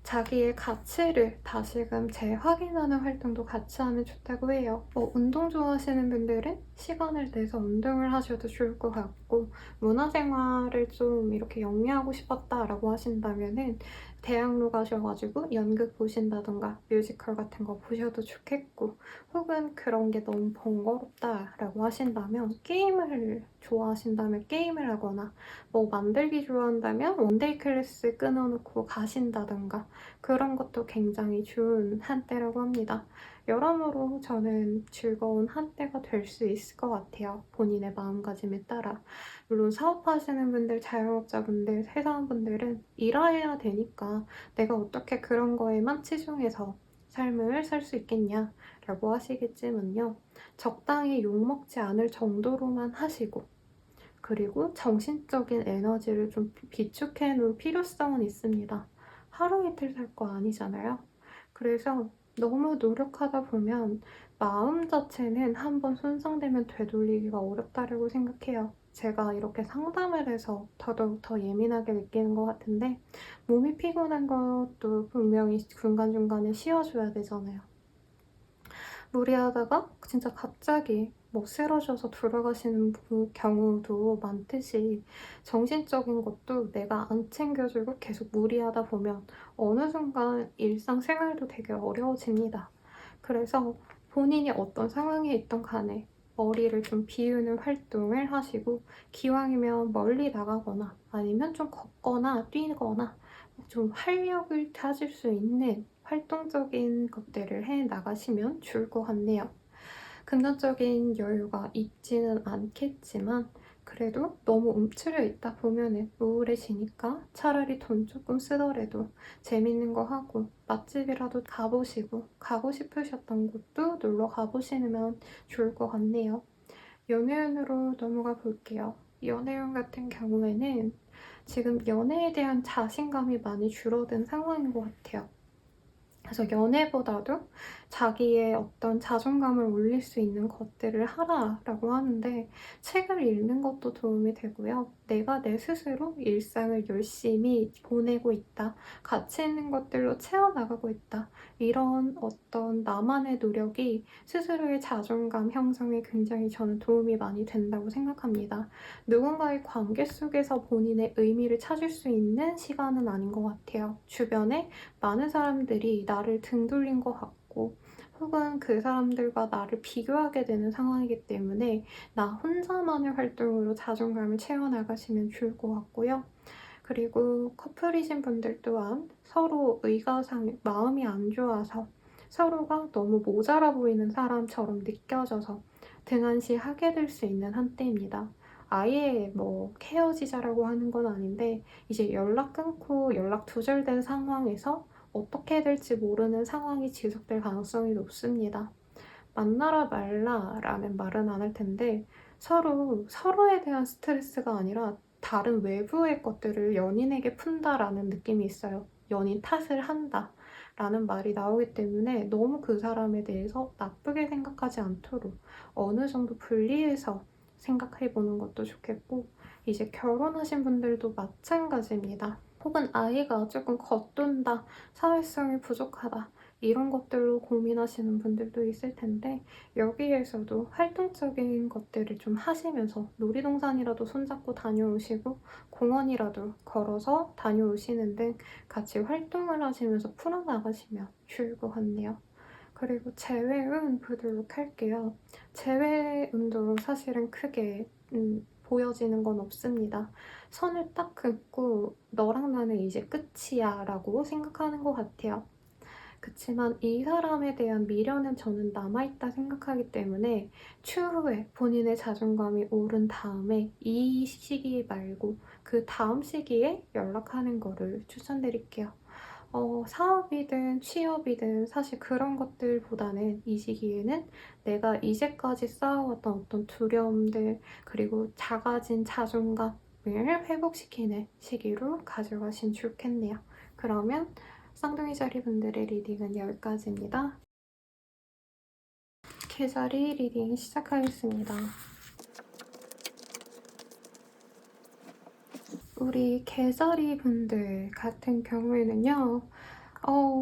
자기의 가치를 다시금 재확인하는 활동도 같이 하면 좋다고 해요. 운동 좋아하시는 분들은 시간을 내서 운동을 하셔도 좋을 것 같고, 문화생활을 좀 이렇게 영위하고 싶었다라고 하신다면은 대학로 가셔가지고 연극 보신다던가 뮤지컬 같은 거 보셔도 좋겠고, 혹은 그런 게 너무 번거롭다라고 하신다면 게임을 좋아하신다면 게임을 하거나, 뭐 만들기 좋아한다면 원데이 클래스 끊어놓고 가신다던가 그런 것도 굉장히 좋은 한때라고 합니다. 여러모로 저는 즐거운 한때가 될 수 있을 것 같아요. 본인의 마음가짐에 따라. 물론 사업하시는 분들, 자영업자분들, 회사원분들은 일해야 되니까 내가 어떻게 그런 거에만 치중해서 삶을 살 수 있겠냐라고 하시겠지만요. 적당히 욕먹지 않을 정도로만 하시고, 그리고 정신적인 에너지를 좀 비축해 놓을 필요성은 있습니다. 하루 이틀 살 거 아니잖아요. 그래서 너무 노력하다 보면 마음 자체는 한번 손상되면 되돌리기가 어렵다고 생각해요. 제가 이렇게 상담을 해서 더더욱 더 예민하게 느끼는 것 같은데, 몸이 피곤한 것도 분명히 중간중간에 쉬어줘야 되잖아요. 무리하다가 진짜 갑자기 뭐 쓰러져서 돌아가시는 경우도 많듯이, 정신적인 것도 내가 안 챙겨주고 계속 무리하다 보면 어느 순간 일상생활도 되게 어려워집니다. 그래서 본인이 어떤 상황에 있던 간에 머리를 좀 비우는 활동을 하시고, 기왕이면 멀리 나가거나 아니면 좀 걷거나 뛰거나 좀 활력을 찾을 수 있는 활동적인 것들을 해 나가시면 좋을 것 같네요. 금전적인 여유가 있지는 않겠지만 그래도 너무 움츠려 있다 보면은 우울해지니까 차라리 돈 조금 쓰더라도 재밌는 거 하고 맛집이라도 가보시고, 가고 싶으셨던 곳도 놀러 가보시면 좋을 것 같네요. 연애운으로 넘어가 볼게요. 연애운 같은 경우에는 지금 연애에 대한 자신감이 많이 줄어든 상황인 것 같아요. 그래서 연애보다도 자기의 어떤 자존감을 올릴 수 있는 것들을 하라라고 하는데, 책을 읽는 것도 도움이 되고요. 내가 내 스스로 일상을 열심히 보내고 있다, 가치 있는 것들로 채워나가고 있다, 이런 어떤 나만의 노력이 스스로의 자존감 형성에 굉장히 저는 도움이 많이 된다고 생각합니다. 누군가의 관계 속에서 본인의 의미를 찾을 수 있는 시간은 아닌 것 같아요. 주변에 많은 사람들이 나를 등 돌린 것 같고, 혹은 그 사람들과 나를 비교하게 되는 상황이기 때문에 나 혼자만의 활동으로 자존감을 채워나가시면 좋을 것 같고요. 그리고 커플이신 분들 또한 서로 의가상 마음이 안 좋아서 서로가 너무 모자라 보이는 사람처럼 느껴져서 등한시하게 될 수 있는 한때입니다. 아예 뭐 헤어지자라고 하는 건 아닌데, 이제 연락 끊고 연락 두절된 상황에서 어떻게 될지 모르는 상황이 지속될 가능성이 높습니다. 만나라 말라라는 말은 안 할 텐데, 서로에 대한 스트레스가 아니라 다른 외부의 것들을 연인에게 푼다라는 느낌이 있어요. 연인 탓을 한다 라는 말이 나오기 때문에 너무 그 사람에 대해서 나쁘게 생각하지 않도록 어느 정도 분리해서 생각해보는 것도 좋겠고, 이제 결혼하신 분들도 마찬가지입니다. 혹은 아이가 조금 겉돈다, 사회성이 부족하다, 이런 것들로 고민하시는 분들도 있을 텐데, 여기에서도 활동적인 것들을 좀 하시면서 놀이동산이라도 손잡고 다녀오시고 공원이라도 걸어서 다녀오시는 등 같이 활동을 하시면서 풀어나가시면 좋을 것 같네요. 그리고 재회운 보도록 할게요. 재회운도 사실은 크게 보여지는 건 없습니다. 선을 딱 긋고 너랑 나는 이제 끝이야 라고 생각하는 것 같아요. 그치만 이 사람에 대한 미련은 저는 남아있다 생각하기 때문에 추후에 본인의 자존감이 오른 다음에 이 시기 말고 그 다음 시기에 연락하는 거를 추천드릴게요. 사업이든 취업이든 사실 그런 것들보다는 이 시기에는 내가 이제까지 쌓아왔던 어떤 두려움들, 그리고 작아진 자존감을 회복시키는 시기로 가져가시면 좋겠네요. 그러면 쌍둥이 자리 분들의 리딩은 여기까지입니다. 개자리 리딩 시작하겠습니다. 우리 개자리 분들 같은 경우에는요,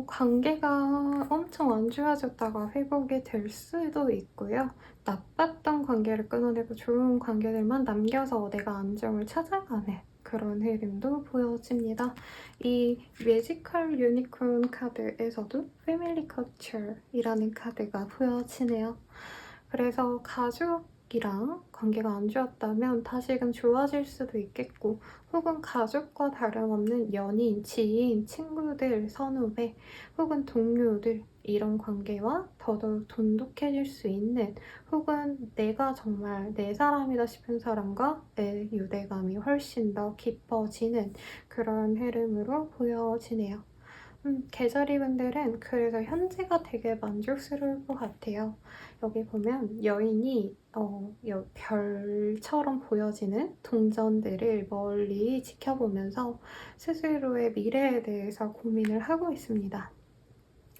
관계가 엄청 안 좋아졌다가 회복이 될 수도 있고요. 나빴던 관계를 끊어내고 좋은 관계들만 남겨서 내가 안정을 찾아가는 그런 흐름도 보여집니다. 이 매지컬 유니콘 카드에서도 패밀리 커처이라는 카드가 보여지네요. 그래서 가족이랑 관계가 안 좋았다면 다시금 좋아질 수도 있겠고, 혹은 가족과 다름없는 연인, 지인, 친구들, 선후배, 혹은 동료들, 이런 관계와 더더욱 돈독해질 수 있는, 혹은 내가 정말 내 사람이다 싶은 사람과 내 유대감이 훨씬 더 깊어지는 그런 흐름으로 보여지네요. 계절이 분들은 그래서 현재가 되게 만족스러울 것 같아요. 여기 보면 여인이 별처럼 보여지는 동전들을 멀리 지켜보면서 스스로의 미래에 대해서 고민을 하고 있습니다.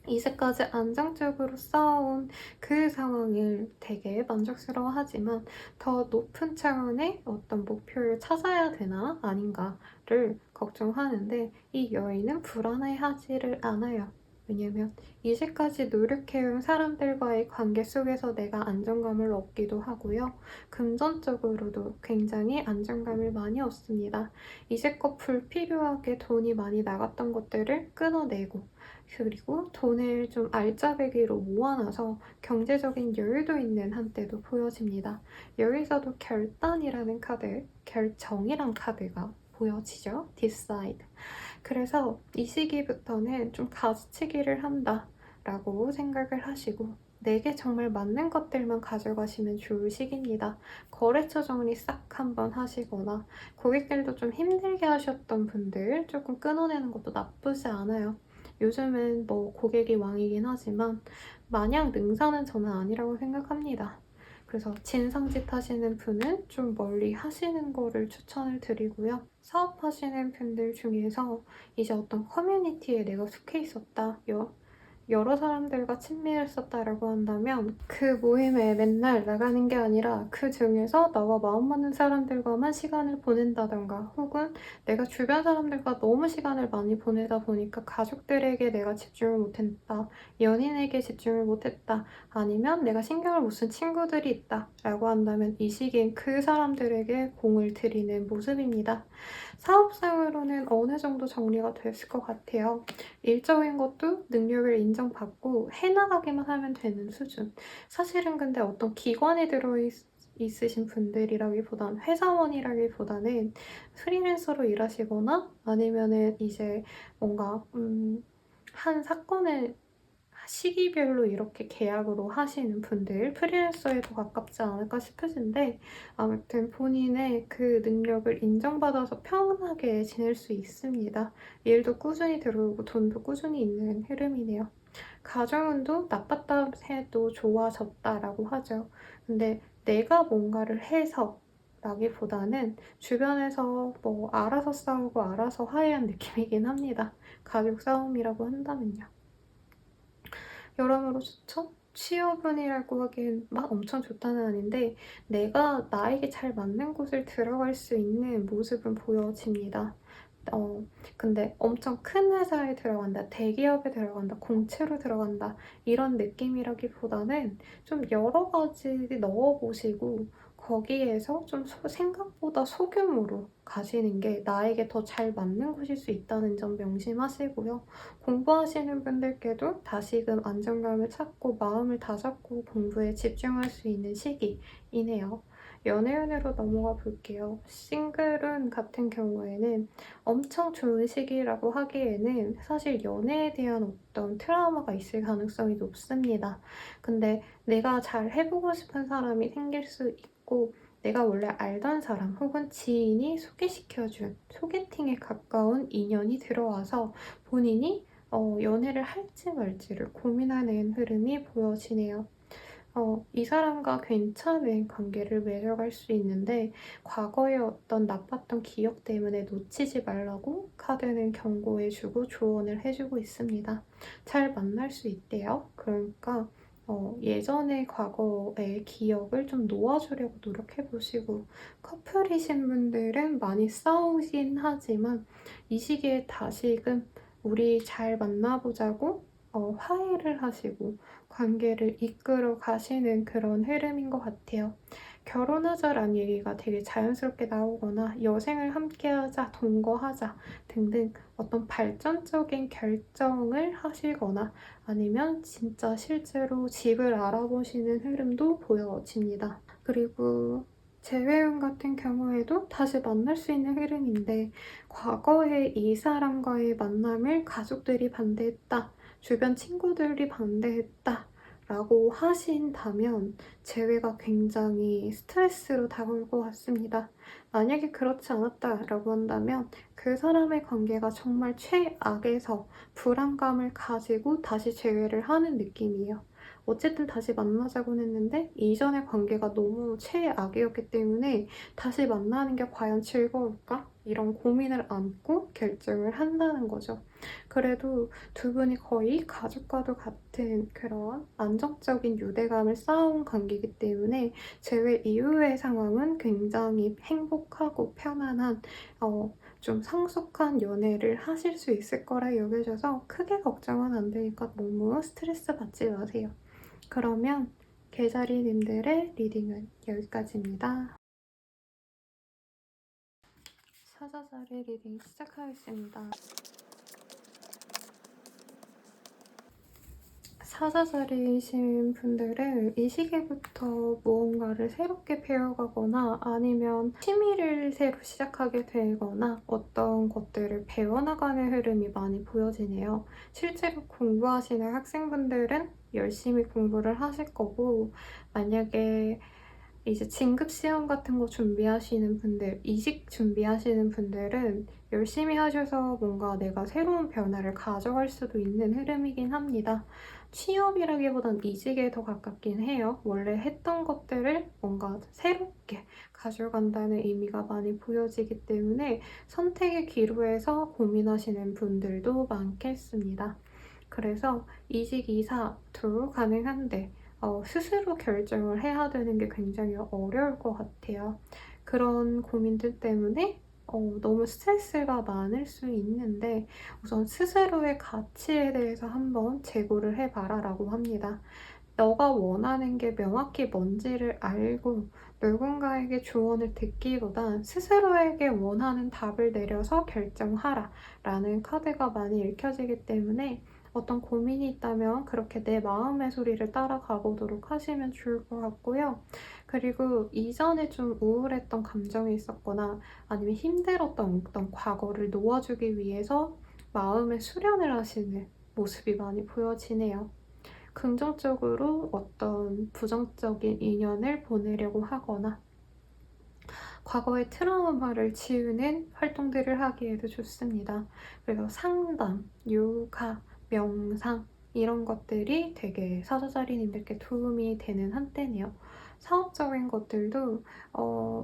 이제까지 안정적으로 쌓아온 그 상황을 되게 만족스러워하지만 더 높은 차원의 어떤 목표를 찾아야 되나 아닌가를 걱정하는데, 이 여인은 불안해하지를 않아요. 왜냐면 이제까지 노력해온 사람들과의 관계 속에서 내가 안정감을 얻기도 하고요. 금전적으로도 굉장히 안정감을 많이 얻습니다. 이제껏 불필요하게 돈이 많이 나갔던 것들을 끊어내고, 그리고 돈을 좀 알짜배기로 모아놔서 경제적인 여유도 있는 한때도 보여집니다. 여기서도 결단이라는 카드, 결정이란 카드가 보여지죠. decide. 그래서 이 시기부터는 좀 가지치기를 한다 라고 생각을 하시고, 내게 정말 맞는 것들만 가져가시면 좋을 시기입니다. 거래처 정리 싹 한번 하시거나, 고객들도 좀 힘들게 하셨던 분들 조금 끊어내는 것도 나쁘지 않아요. 요즘은 뭐 고객이 왕이긴 하지만 마냥 능사는 저는 아니라고 생각합니다. 그래서 진상짓 하시는 분은 좀 멀리 하시는 거를 추천을 드리고요. 사업하시는 분들 중에서 이제 어떤 커뮤니티에 내가 속해 있었다, 여러 사람들과 친밀했었다라고 한다면 그 모임에 맨날 나가는 게 아니라 그 중에서 나와 마음 맞는 사람들과만 시간을 보낸다던가, 혹은 내가 주변 사람들과 너무 시간을 많이 보내다 보니까 가족들에게 내가 집중을 못했다, 연인에게 집중을 못했다, 아니면 내가 신경을 못 쓴 친구들이 있다 라고 한다면 이 시기엔 그 사람들에게 공을 들이는 모습입니다. 사업상으로는 어느 정도 정리가 됐을 것 같아요. 일적인 것도 능력을 인정받고 해나가기만 하면 되는 수준. 사실은 근데 어떤 기관에 있으신 분들이라기보다는, 회사원이라기보다는 프리랜서로 일하시거나 아니면은 이제 뭔가 한 사건을 시기별로 이렇게 계약으로 하시는 분들, 프리랜서에 더 가깝지 않을까 싶으신데, 아무튼 본인의 그 능력을 인정받아서 편하게 지낼 수 있습니다. 일도 꾸준히 들어오고 돈도 꾸준히 있는 흐름이네요. 가정운도 나빴다 해도 좋아졌다라고 하죠. 근데 내가 뭔가를 해서 라기보다는 주변에서 뭐 알아서 싸우고 알아서 화해한 느낌이긴 합니다. 가족 싸움이라고 한다면요. 여러모로 추천? 취업운이라고 하기엔 막 엄청 좋다는 아닌데 내가 나에게 잘 맞는 곳을 들어갈 수 있는 모습은 보여집니다. 어 근데 엄청 큰 회사에 들어간다, 대기업에 들어간다, 공채로 들어간다 이런 느낌이라기보다는 좀 여러 가지 넣어 보시고 거기에서 좀 생각보다 소규모로 가시는 게 나에게 더 잘 맞는 곳일 수 있다는 점 명심하시고요. 공부하시는 분들께도 다시금 안정감을 찾고 마음을 다잡고 공부에 집중할 수 있는 시기이네요. 연애운으로 넘어가 볼게요. 싱글운 같은 경우에는 엄청 좋은 시기라고 하기에는 사실 연애에 대한 어떤 트라우마가 있을 가능성이 높습니다. 근데 내가 잘 해보고 싶은 사람이 생길 수 있고 내가 원래 알던 사람 혹은 지인이 소개시켜준 소개팅에 가까운 인연이 들어와서 본인이 연애를 할지 말지를 고민하는 흐름이 보여지네요. 이 사람과 괜찮은 관계를 맺어갈 수 있는데 과거의 어떤 나빴던 기억 때문에 놓치지 말라고 카드는 경고해주고 조언을 해주고 있습니다. 잘 만날 수 있대요. 그러니까 예전의 과거의 기억을 좀 놓아주려고 노력해보시고 커플이신 분들은 많이 싸우긴 하지만 이 시기에 다시금 우리 잘 만나보자고 화해를 하시고 관계를 이끌어 가시는 그런 흐름인 것 같아요. 결혼하자라는 얘기가 되게 자연스럽게 나오거나 여생을 함께하자, 동거하자 등등 어떤 발전적인 결정을 하시거나 아니면 진짜 실제로 집을 알아보시는 흐름도 보여집니다. 그리고 재회운 같은 경우에도 다시 만날 수 있는 흐름인데 과거에 이 사람과의 만남을 가족들이 반대했다. 주변 친구들이 반대했다 라고 하신다면 재회가 굉장히 스트레스로 다가올 것 같습니다. 만약에 그렇지 않았다 라고 한다면 그 사람의 관계가 정말 최악에서 불안감을 가지고 다시 재회를 하는 느낌이에요. 어쨌든 다시 만나자곤 했는데 이전의 관계가 너무 최악이었기 때문에 다시 만나는 게 과연 즐거울까? 이런 고민을 안고 결정을 한다는 거죠. 그래도 두 분이 거의 가족과도 같은 그런 안정적인 유대감을 쌓아온 관계이기 때문에 재회 이후의 상황은 굉장히 행복하고 편안한 좀 성숙한 연애를 하실 수 있을 거라 여겨져서 크게 걱정은 안 되니까 너무 스트레스 받지 마세요. 그러면 개자리님들의 리딩은 여기까지입니다. 사자자리 리딩 시작하겠습니다. 사자자리이신 분들은 이 시기부터 무언가를 새롭게 배워가거나 아니면 취미를 새로 시작하게 되거나 어떤 것들을 배워나가는 흐름이 많이 보여지네요. 실제로 공부하시는 학생분들은 열심히 공부를 하실 거고 만약에 이제 진급 시험 같은 거 준비하시는 분들, 이직 준비하시는 분들은 열심히 하셔서 뭔가 내가 새로운 변화를 가져갈 수도 있는 흐름이긴 합니다. 취업이라기보단 이직에 더 가깝긴 해요. 원래 했던 것들을 뭔가 새롭게 가져간다는 의미가 많이 보여지기 때문에 선택의 기로에서 고민하시는 분들도 많겠습니다. 그래서 이직, 이사 둘 가능한데 스스로 결정을 해야 되는 게 굉장히 어려울 것 같아요. 그런 고민들 때문에 너무 스트레스가 많을 수 있는데 우선 스스로의 가치에 대해서 한번 재고를 해봐라 라고 합니다. 너가 원하는 게 명확히 뭔지를 알고 누군가에게 조언을 듣기보단 스스로에게 원하는 답을 내려서 결정하라 라는 카드가 많이 읽혀지기 때문에 어떤 고민이 있다면 그렇게 내 마음의 소리를 따라가 보도록 하시면 좋을 것 같고요. 그리고 이전에 좀 우울했던 감정이 있었거나 아니면 힘들었던 어떤 과거를 놓아주기 위해서 마음의 수련을 하시는 모습이 많이 보여지네요. 긍정적으로 어떤 부정적인 인연을 보내려고 하거나 과거의 트라우마를 지우는 활동들을 하기에도 좋습니다. 그래서 상담, 요가, 명상 이런 것들이 되게 사자자리님들께 도움이 되는 한때네요. 사업적인 것들도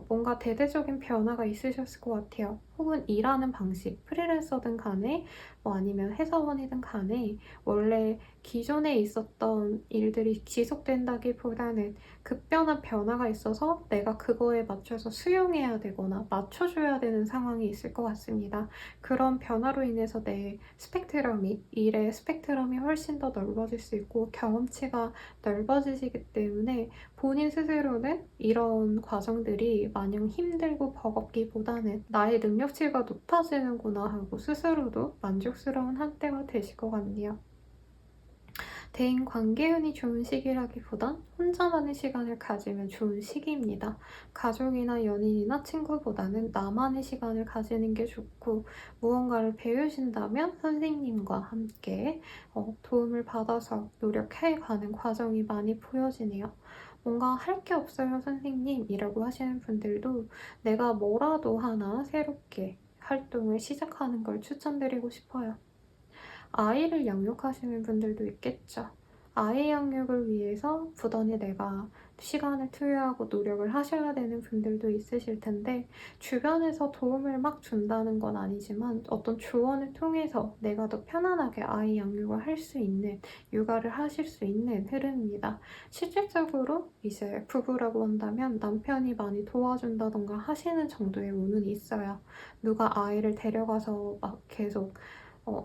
뭔가 대대적인 변화가 있으셨을 것 같아요. 혹은 일하는 방식, 프리랜서든 간에 뭐 아니면 회사원이든 간에 원래 기존에 있었던 일들이 지속된다기보다는 급변한 변화가 있어서 내가 그거에 맞춰서 수용해야 되거나 맞춰줘야 되는 상황이 있을 것 같습니다. 그런 변화로 인해서 내 스펙트럼이, 일의 스펙트럼이 훨씬 더 넓어질 수 있고 경험치가 넓어지시기 때문에 본인 스스로는 이런 과정들이 마냥 힘들고 버겁기보다는 나의 능력치가 높아지는구나 하고 스스로도 만족스러운 한때가 되실 것 같네요. 대인 관계운이 좋은 시기라기보단 혼자만의 시간을 가지면 좋은 시기입니다. 가족이나 연인이나 친구보다는 나만의 시간을 가지는 게 좋고 무언가를 배우신다면 선생님과 함께 도움을 받아서 노력해가는 과정이 많이 보여지네요. 뭔가 할 게 없어요, 선생님이라고 하시는 분들도 내가 뭐라도 하나 새롭게 활동을 시작하는 걸 추천드리고 싶어요. 아이를 양육하시는 분들도 있겠죠. 아이 양육을 위해서 부단히 내가 시간을 투여하고 노력을 하셔야 되는 분들도 있으실 텐데 주변에서 도움을 막 준다는 건 아니지만 어떤 조언을 통해서 내가 더 편안하게 아이 양육을 할 수 있는 육아를 하실 수 있는 흐름입니다. 실질적으로 이제 부부라고 한다면 남편이 많이 도와준다던가 하시는 정도의 운은 있어요. 누가 아이를 데려가서 막 계속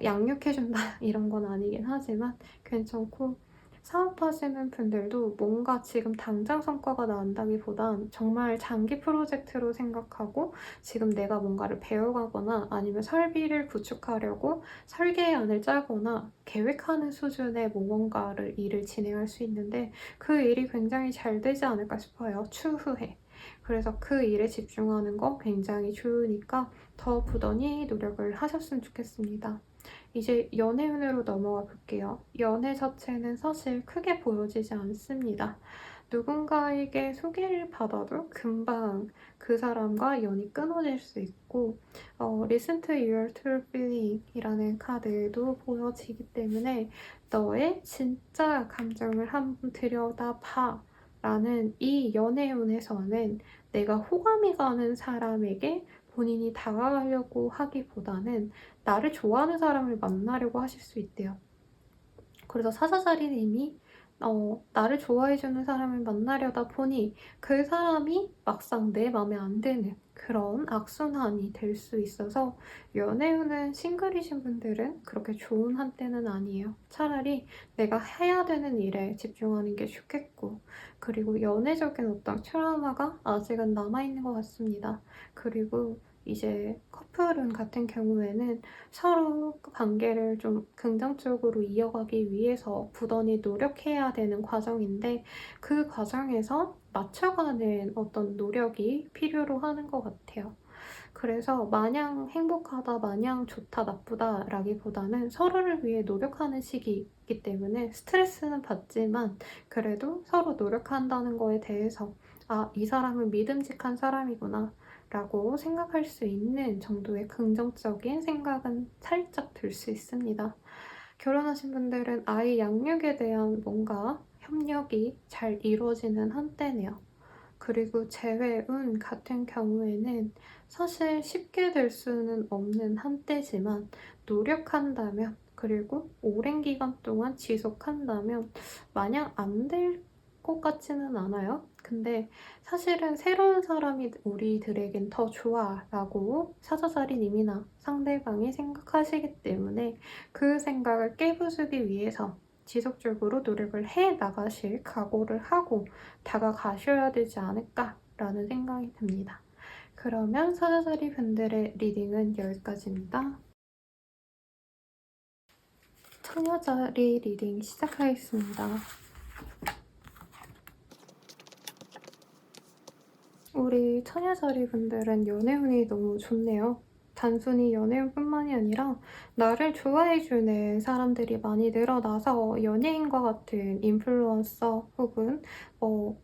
양육해준다 이런 건 아니긴 하지만 괜찮고 사업하시는 분들도 뭔가 지금 당장 성과가 난다기보단 정말 장기 프로젝트로 생각하고 지금 내가 뭔가를 배워가거나 아니면 설비를 구축하려고 설계안을 짜거나 계획하는 수준의 무언가를 일을 진행할 수 있는데 그 일이 굉장히 잘 되지 않을까 싶어요. 추후에. 그래서 그 일에 집중하는 거 굉장히 좋으니까 더 부단히 노력을 하셨으면 좋겠습니다. 이제 연애운으로 넘어가 볼게요. 연애 자체는 사실 크게 보여지지 않습니다. 누군가에게 소개를 받아도 금방 그 사람과 연이 끊어질 수 있고 Listen to your true feeling 이라는 카드도 보여지기 때문에 너의 진짜 감정을 한번 들여다봐 라는 이 연애운에서는 내가 호감이 가는 사람에게 본인이 다가가려고 하기보다는 나를 좋아하는 사람을 만나려고 하실 수 있대요. 그래서 사자자리님이 나를 좋아해주는 사람을 만나려다 보니 그 사람이 막상 내 맘에 안 드는 그런 악순환이 될 수 있어서 연애운은 싱글이신 분들은 그렇게 좋은 한때는 아니에요. 차라리 내가 해야 되는 일에 집중하는 게 좋겠고 그리고 연애적인 어떤 트라우마가 아직은 남아있는 것 같습니다. 그리고 이제 커플운 같은 경우에는 서로 관계를 좀 긍정적으로 이어가기 위해서 부단히 노력해야 되는 과정인데 그 과정에서 맞춰가는 어떤 노력이 필요로 하는 것 같아요. 그래서 마냥 행복하다, 마냥 좋다, 나쁘다라기보다는 서로를 위해 노력하는 시기이기 때문에 스트레스는 받지만 그래도 서로 노력한다는 거에 대해서 아, 이 사람은 믿음직한 사람이구나 라고 생각할 수 있는 정도의 긍정적인 생각은 살짝 들 수 있습니다. 결혼하신 분들은 아이 양육에 대한 뭔가 협력이 잘 이루어지는 한때네요. 그리고 재회운 같은 경우에는 사실 쉽게 될 수는 없는 한때지만 노력한다면 그리고 오랜 기간 동안 지속한다면 마냥 안 될 것 같지는 않아요. 근데 사실은 새로운 사람이 우리들에겐 더 좋아 라고 사자자리님이나 상대방이 생각하시기 때문에 그 생각을 깨부수기 위해서 지속적으로 노력을 해 나가실 각오를 하고 다가가셔야 되지 않을까라는 생각이 듭니다. 그러면 사자자리 분들의 리딩은 여기까지입니다. 처녀자리 리딩 시작하겠습니다. 우리 처녀자리 분들은 연애운이 너무 좋네요. 단순히 연애운뿐만이 아니라 나를 좋아해주는 사람들이 많이 늘어나서 연예인과 같은 인플루언서 혹은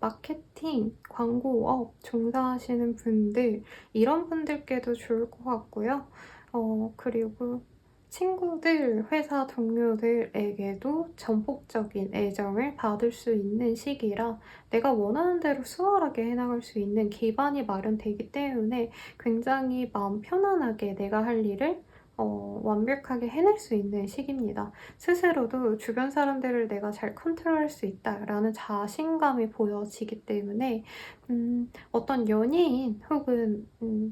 마케팅, 광고업 종사하시는 분들 이런 분들께도 좋을 것 같고요. 그리고 친구들, 회사 동료들에게도 전폭적인 애정을 받을 수 있는 시기라 내가 원하는 대로 수월하게 해나갈 수 있는 기반이 마련되기 때문에 굉장히 마음 편안하게 내가 할 일을 완벽하게 해낼 수 있는 시기입니다. 스스로도 주변 사람들을 내가 잘 컨트롤할 수 있다라는 자신감이 보여지기 때문에 어떤 연예인 혹은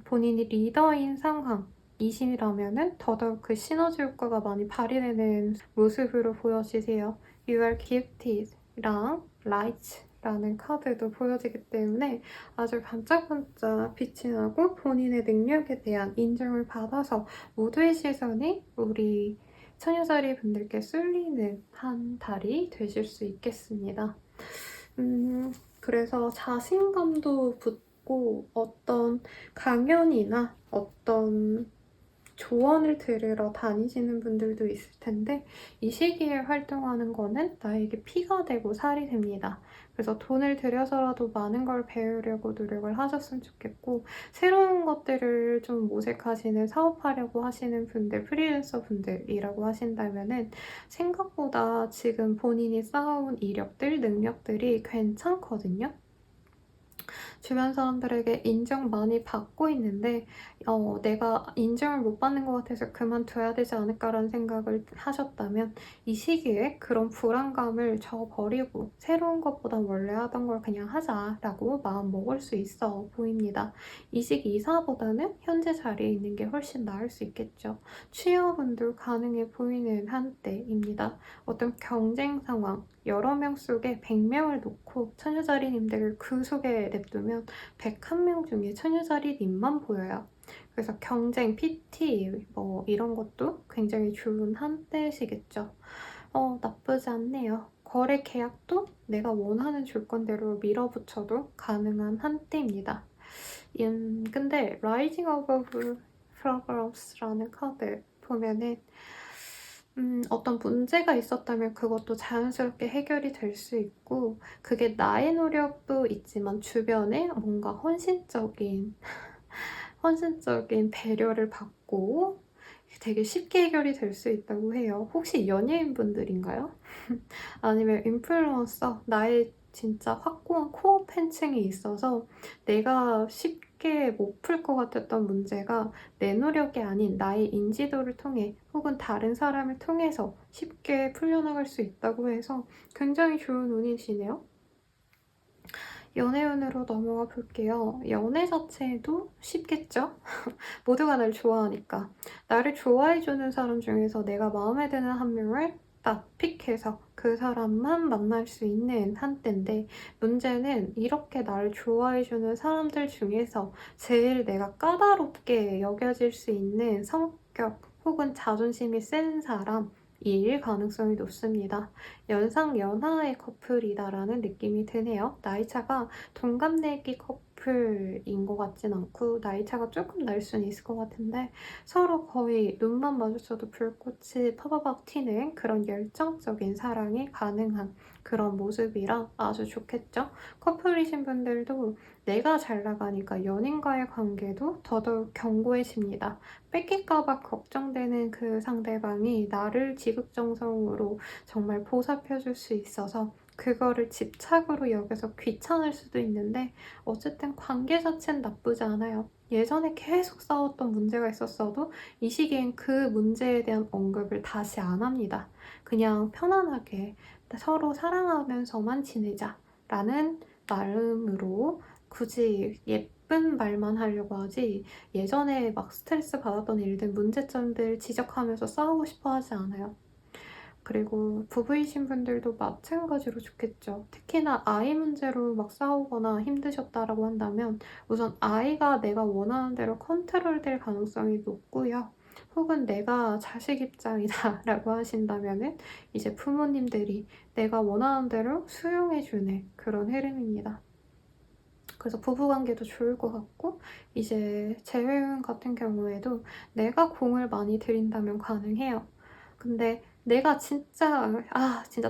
본인이 리더인 상황이시라면은 더더욱 그 시너지 효과가 많이 발휘되는 모습으로 보여지세요. You are gifted 랑 light 라는 카드도 보여지기 때문에 아주 반짝반짝 빛이 나고 본인의 능력에 대한 인정을 받아서 모두의 시선이 우리 처녀자리 분들께 쏠리는 한 달이 되실 수 있겠습니다. 그래서 자신감도 붙고 어떤 강연이나 어떤 조언을 들으러 다니시는 분들도 있을 텐데 이 시기에 활동하는 거는 나에게 피가 되고 살이 됩니다. 그래서 돈을 들여서라도 많은 걸 배우려고 노력을 하셨으면 좋겠고 새로운 것들을 좀 모색하시는 사업하려고 하시는 분들, 프리랜서 분들이라고 하신다면은 생각보다 지금 본인이 쌓아온 이력들, 능력들이 괜찮거든요. 주변 사람들에게 인정 많이 받고 있는데 내가 인정을 못 받는 것 같아서 그만둬야 되지 않을까라는 생각을 하셨다면 이 시기에 그런 불안감을 저버리고 새로운 것보다 원래 하던 걸 그냥 하자라고 마음 먹을 수 있어 보입니다. 이직 이사보다는 현재 자리에 있는 게 훨씬 나을 수 있겠죠. 취업운도 가능해 보이는 한때입니다. 어떤 경쟁 상황, 여러 명 속에 100명을 놓고 처녀자리님들을 그 속에 냅두면 101명 중에 처녀자리님만 보여요. 그래서 경쟁, PT 뭐 이런 것도 굉장히 좋은 한때시겠죠. 나쁘지 않네요. 거래 계약도 내가 원하는 조건대로 밀어붙여도 가능한 한때입니다. 근데 Rising Above Problems라는 카드 보면은 어떤 문제가 있었다면 그것도 자연스럽게 해결이 될 수 있고 그게 나의 노력도 있지만 주변에 뭔가 헌신적인 배려를 받고 되게 쉽게 해결이 될 수 있다고 해요. 혹시 연예인분들인가요? 아니면 인플루언서, 나의 진짜 확고한 코어 팬층이 있어서 내가 쉽게 못 풀 것 같았던 문제가 내 노력이 아닌 나의 인지도를 통해 혹은 다른 사람을 통해서 쉽게 풀려나갈 수 있다고 해서 굉장히 좋은 운이시네요. 연애운으로 넘어가 볼게요. 연애 자체도 쉽겠죠? 모두가 날 좋아하니까. 나를 좋아해주는 사람 중에서 내가 마음에 드는 한 명을 딱 픽해서 그 사람만 만날 수 있는 한때인데 문제는 이렇게 나를 좋아해주는 사람들 중에서 제일 내가 까다롭게 여겨질 수 있는 성격 혹은 자존심이 센 사람일 가능성이 높습니다. 연상연하의 커플이다라는 느낌이 드네요. 나이차가 동갑내기 커플인 것 같진 않고 나이차가 조금 날 수는 있을 것 같은데 서로 거의 눈만 마주쳐도 불꽃이 파바박 튀는 그런 열정적인 사랑이 가능한 그런 모습이라 아주 좋겠죠? 커플이신 분들도 내가 잘 나가니까 연인과의 관계도 더더욱 견고해집니다. 뺏길까봐 걱정되는 그 상대방이 나를 지극정성으로 정말 보살펴줄 수 있어서 그거를 집착으로 여겨서 귀찮을 수도 있는데 어쨌든 관계 자체는 나쁘지 않아요. 예전에 계속 싸웠던 문제가 있었어도 이 시기엔 그 문제에 대한 언급을 다시 안 합니다. 그냥 편안하게 서로 사랑하면서만 지내자라는 마음으로 굳이 예쁜 말만 하려고 하지 예전에 막 스트레스 받았던 일들, 문제점들 지적하면서 싸우고 싶어 하지 않아요. 그리고 부부이신 분들도 마찬가지로 좋겠죠. 특히나 아이 문제로 막 싸우거나 힘드셨다라고 한다면 우선 아이가 내가 원하는 대로 컨트롤될 가능성이 높고요. 혹은 내가 자식 입장이다라고 하신다면은 이제 부모님들이 내가 원하는 대로 수용해주는 그런 흐름입니다. 그래서 부부관계도 좋을 것 같고 이제 재회운 같은 경우에도 내가 공을 많이 들인다면 가능해요. 근데 내가 진짜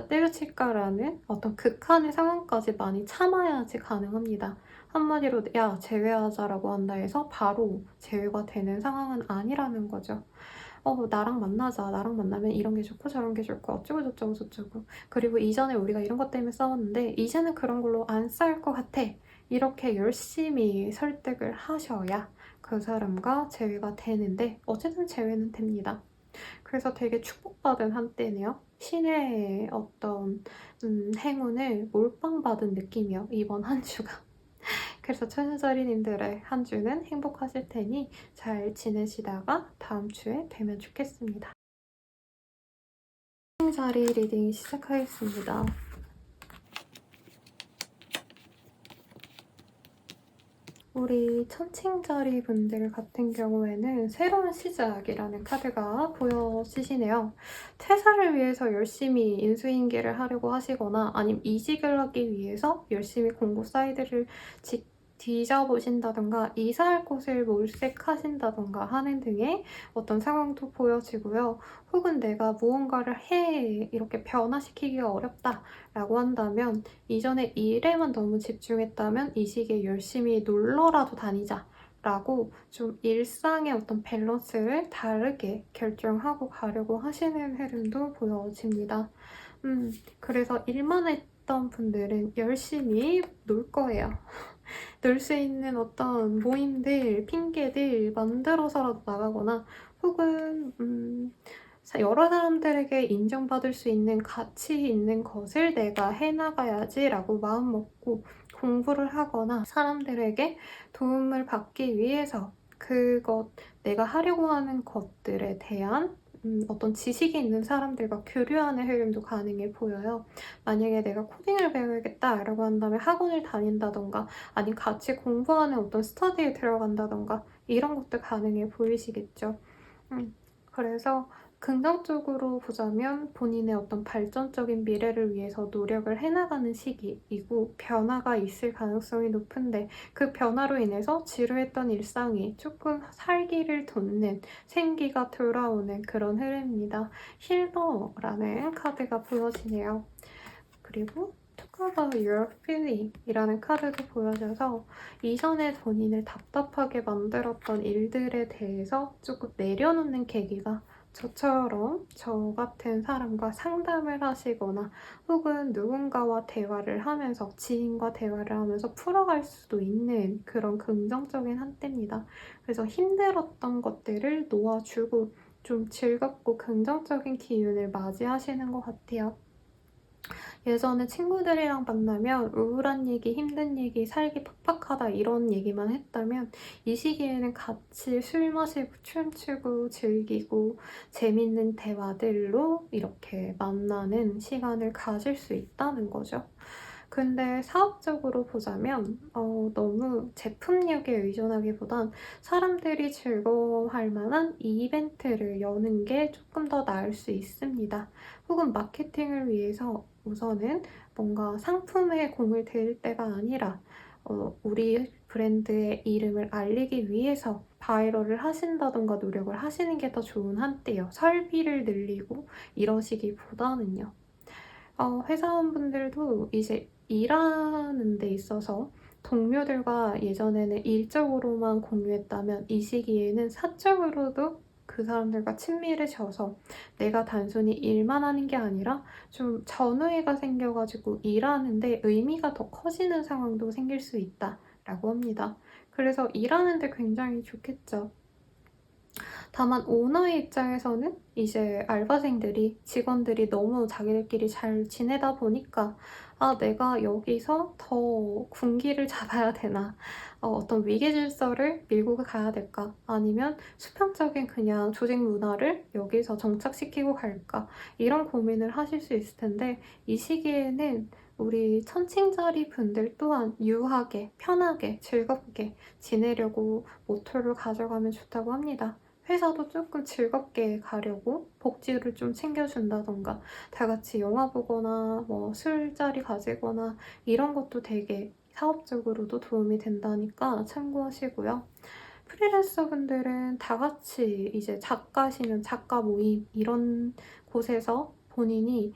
때려칠까라는 어떤 극한의 상황까지 많이 참아야지 가능합니다. 한마디로 야 제외하자라고 한다 해서 바로 제외가 되는 상황은 아니라는 거죠. 나랑 만나자. 나랑 만나면 이런 게 좋고 저런 게 좋고 어쩌고 저쩌고 저쩌고. 그리고 이전에 우리가 이런 것 때문에 싸웠는데 이제는 그런 걸로 안 싸울 것 같아. 이렇게 열심히 설득을 하셔야 그 사람과 재회가 되는데 어쨌든 재회는 됩니다. 그래서 되게 축복받은 한때네요. 신의 어떤 행운을 몰빵받은 느낌이요. 이번 한 주가. 그래서 천여자리님들의 한 주는 행복하실 테니 잘 지내시다가 다음 주에 뵈면 좋겠습니다. 자리 리딩 시작하겠습니다. 우리 천칭자리 분들 같은 경우에는 새로운 시작이라는 카드가 보여지시네요. 퇴사를 위해서 열심히 인수인계를 하려고 하시거나 아니면 이직을 하기 위해서 열심히 공고 사이트를 뒤져보신다던가 이사할 곳을 몰색하신다던가 하는 등의 어떤 상황도 보여지고요. 혹은 내가 무언가를 이렇게 변화시키기가 어렵다라고 한다면 이전에 일에만 너무 집중했다면 이 시기에 열심히 놀러라도 다니자 라고 좀 일상의 어떤 밸런스를 다르게 결정하고 가려고 하시는 흐름도 보여집니다. 그래서 일만 했던 분들은 열심히 놀 거예요. 놀 수 있는 어떤 모임들, 핑계들 만들어서라도 나가거나 혹은 여러 사람들에게 인정받을 수 있는 가치 있는 것을 내가 해나가야지라고 마음먹고 공부를 하거나 사람들에게 도움을 받기 위해서 내가 하려고 하는 것들에 대한 어떤 지식이 있는 사람들과 교류하는 흐름도 가능해 보여요. 만약에 내가 코딩을 배워야겠다라고 한다면 학원을 다닌다던가 아니면 같이 공부하는 어떤 스터디에 들어간다던가 이런 것도 가능해 보이시겠죠. 그래서 긍정적으로 보자면 본인의 어떤 발전적인 미래를 위해서 노력을 해나가는 시기이고 변화가 있을 가능성이 높은데 그 변화로 인해서 지루했던 일상이 조금 살기를 돋는 생기가 돌아오는 그런 흐름입니다. 힐러라는 카드가 보여지네요. 그리고 Talk about your feeling 이라는 카드도 보여져서 이전에 본인을 답답하게 만들었던 일들에 대해서 조금 내려놓는 계기가 저 같은 사람과 상담을 하시거나 혹은 누군가와 대화를 하면서 지인과 대화를 하면서 풀어갈 수도 있는 그런 긍정적인 한때입니다. 그래서 힘들었던 것들을 놓아주고 좀 즐겁고 긍정적인 기운을 맞이하시는 것 같아요. 예전에 친구들이랑 만나면 우울한 얘기, 힘든 얘기, 살기 팍팍하다 이런 얘기만 했다면 이 시기에는 같이 술 마시고 춤추고 즐기고 재밌는 대화들로 이렇게 만나는 시간을 가질 수 있다는 거죠. 근데 사업적으로 보자면 너무 제품력에 의존하기보단 사람들이 즐거워할 만한 이벤트를 여는 게 조금 더 나을 수 있습니다. 혹은 마케팅을 위해서 우선은 뭔가 상품에 공을 들일 때가 아니라 우리 브랜드의 이름을 알리기 위해서 바이럴을 하신다던가 노력을 하시는 게 더 좋은 한때요. 설비를 늘리고 이러시기보다는요. 회사원분들도 이제 일하는 데 있어서 동료들과 예전에는 일적으로만 공유했다면 이 시기에는 사적으로도 그 사람들과 친밀해져서 내가 단순히 일만 하는 게 아니라 좀 전우애가 생겨가지고 일하는데 의미가 더 커지는 상황도 생길 수 있다라고 합니다. 그래서 일하는데 굉장히 좋겠죠. 다만 오너의 입장에서는 이제 알바생들이 직원들이 너무 자기들끼리 잘 지내다 보니까 내가 여기서 더 군기를 잡아야 되나 어떤 위계 질서를 밀고 가야 될까 아니면 수평적인 그냥 조직 문화를 여기서 정착시키고 갈까 이런 고민을 하실 수 있을 텐데 이 시기에는 우리 천칭자리 분들 또한 유하게 편하게 즐겁게 지내려고 모토를 가져가면 좋다고 합니다. 회사도 조금 즐겁게 가려고 복지를 좀 챙겨준다던가 다 같이 영화 보거나 뭐 술자리 가지거나 이런 것도 되게 사업적으로도 도움이 된다니까 참고하시고요. 프리랜서 분들은 다 같이 이제 작가시면 작가 모임 이런 곳에서 본인이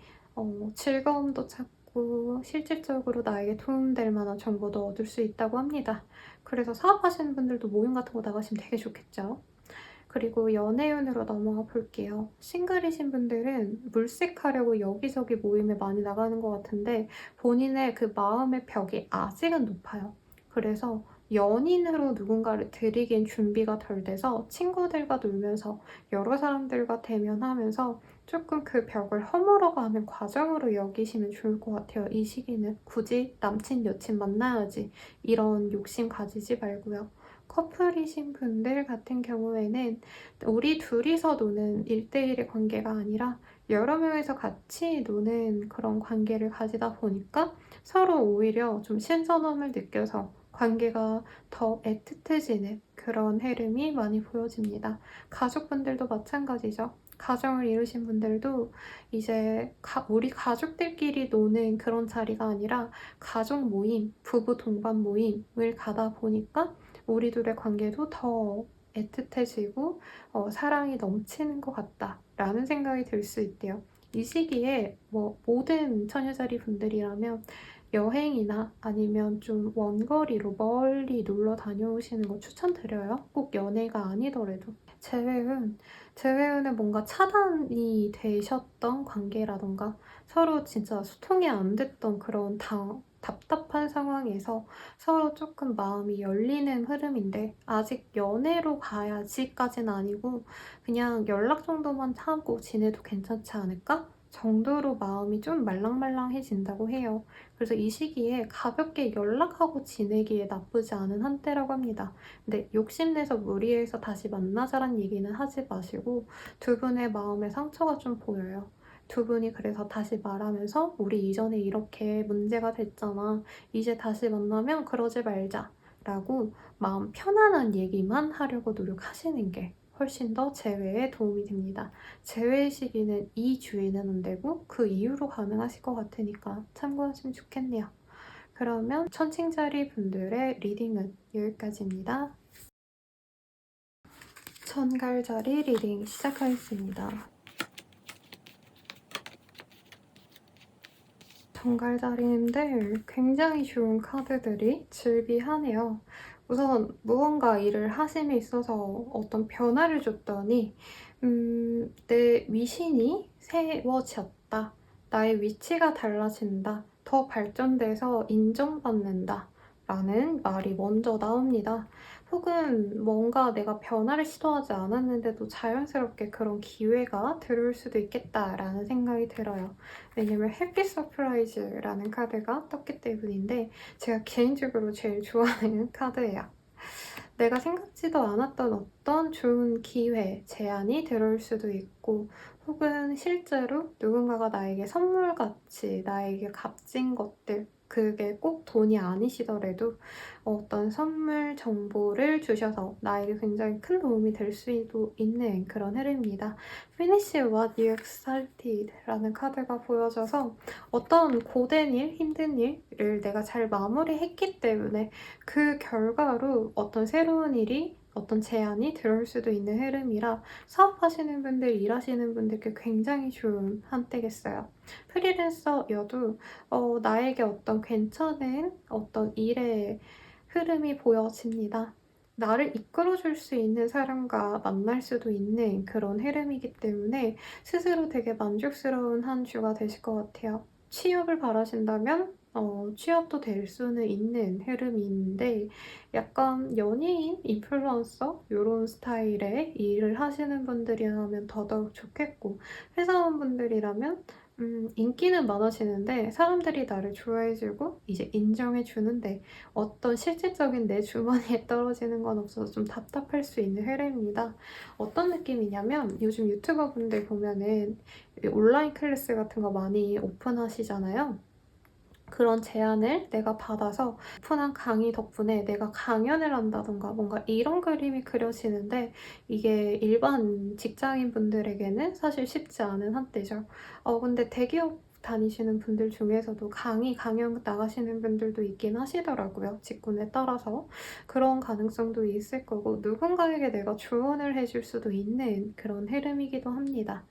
즐거움도 찾고 실질적으로 나에게 도움될 만한 정보도 얻을 수 있다고 합니다. 그래서 사업하시는 분들도 모임 같은 거 나가시면 되게 좋겠죠. 그리고 연애운으로 넘어가 볼게요. 싱글이신 분들은 물색하려고 여기저기 모임에 많이 나가는 것 같은데 본인의 그 마음의 벽이 아직은 높아요. 그래서 연인으로 누군가를 들이긴 준비가 덜 돼서 친구들과 놀면서 여러 사람들과 대면하면서 조금 그 벽을 허물어가는 과정으로 여기시면 좋을 것 같아요. 이 시기는 굳이 남친, 여친 만나야지 이런 욕심 가지지 말고요. 커플이신 분들 같은 경우에는 우리 둘이서 노는 1대1의 관계가 아니라 여러 명이서 같이 노는 그런 관계를 가지다 보니까 서로 오히려 좀 신선함을 느껴서 관계가 더 애틋해지는 그런 흐름이 많이 보여집니다. 가족분들도 마찬가지죠. 가정을 이루신 분들도 이제 우리 가족들끼리 노는 그런 자리가 아니라 가족 모임, 부부 동반 모임을 가다 보니까 우리 둘의 관계도 더 애틋해지고 사랑이 넘치는 것 같다라는 생각이 들 수 있대요. 이 시기에 뭐 모든 처녀자리 분들이라면 여행이나 아니면 좀 원거리로 멀리 놀러 다녀오시는 거 추천드려요. 꼭 연애가 아니더라도. 재회운은 뭔가 차단이 되셨던 관계라던가 서로 진짜 소통이 안 됐던 그런 답답한 상황에서 서로 조금 마음이 열리는 흐름인데 아직 연애로 가야지까지는 아니고 그냥 연락 정도만 하고 지내도 괜찮지 않을까? 정도로 마음이 좀 말랑말랑해진다고 해요. 그래서 이 시기에 가볍게 연락하고 지내기에 나쁘지 않은 한때라고 합니다. 근데 욕심내서 무리해서 다시 만나자란 얘기는 하지 마시고 두 분의 마음에 상처가 좀 보여요. 두 분이 그래서 다시 말하면서 우리 이전에 이렇게 문제가 됐잖아. 이제 다시 만나면 그러지 말자. 라고 마음 편안한 얘기만 하려고 노력하시는 게 훨씬 더 재회에 도움이 됩니다. 재회 시기는 이 주에는 안 되고 그 이후로 가능하실 것 같으니까 참고하시면 좋겠네요. 그러면 천칭자리 분들의 리딩은 여기까지입니다. 천갈자리 리딩 시작하겠습니다. 정갈자리인데 굉장히 좋은 카드들이 즐비하네요. 우선 무언가 일을 하심에 있어서 어떤 변화를 줬더니 내 위신이 세워졌다. 나의 위치가 달라진다. 더 발전돼서 인정받는다. 라는 말이 먼저 나옵니다. 혹은 뭔가 내가 변화를 시도하지 않았는데도 자연스럽게 그런 기회가 들어올 수도 있겠다라는 생각이 들어요. 왜냐면 해피 서프라이즈라는 카드가 떴기 때문인데 제가 개인적으로 제일 좋아하는 카드예요. 내가 생각지도 않았던 어떤 좋은 기회, 제안이 들어올 수도 있고 혹은 실제로 누군가가 나에게 선물같이 나에게 값진 것들 그게 꼭 돈이 아니시더라도 어떤 선물 정보를 주셔서 나에게 굉장히 큰 도움이 될 수도 있는 그런 흐름입니다. Finish what you started 라는 카드가 보여져서 어떤 고된 일, 힘든 일을 내가 잘 마무리했기 때문에 그 결과로 어떤 새로운 일이 어떤 제안이 들어올 수도 있는 흐름이라 사업하시는 분들, 일하시는 분들께 굉장히 좋은 한때겠어요. 프리랜서여도 나에게 어떤 괜찮은 어떤 일의 흐름이 보여집니다. 나를 이끌어줄 수 있는 사람과 만날 수도 있는 그런 흐름이기 때문에 스스로 되게 만족스러운 한 주가 되실 것 같아요. 취업을 바라신다면 취업도 될 수는 있는 흐름인데 약간 연예인, 인플루언서 이런 스타일의 일을 하시는 분들이라면 더더욱 좋겠고 회사원분들이라면 인기는 많아지는데 사람들이 나를 좋아해주고 이제 인정해주는데 어떤 실질적인 내 주머니에 떨어지는 건 없어서 좀 답답할 수 있는 흐름입니다. 어떤 느낌이냐면 요즘 유튜버 분들 보면은 온라인 클래스 같은 거 많이 오픈하시잖아요. 그런 제안을 내가 받아서 오픈한 강의 덕분에 내가 강연을 한다던가 뭔가 이런 그림이 그려지는데 이게 일반 직장인 분들에게는 사실 쉽지 않은 한때죠. 근데 대기업 다니시는 분들 중에서도 강연 나가시는 분들도 있긴 하시더라고요. 직군에 따라서. 그런 가능성도 있을 거고 누군가에게 내가 조언을 해줄 수도 있는 그런 흐름이기도 합니다.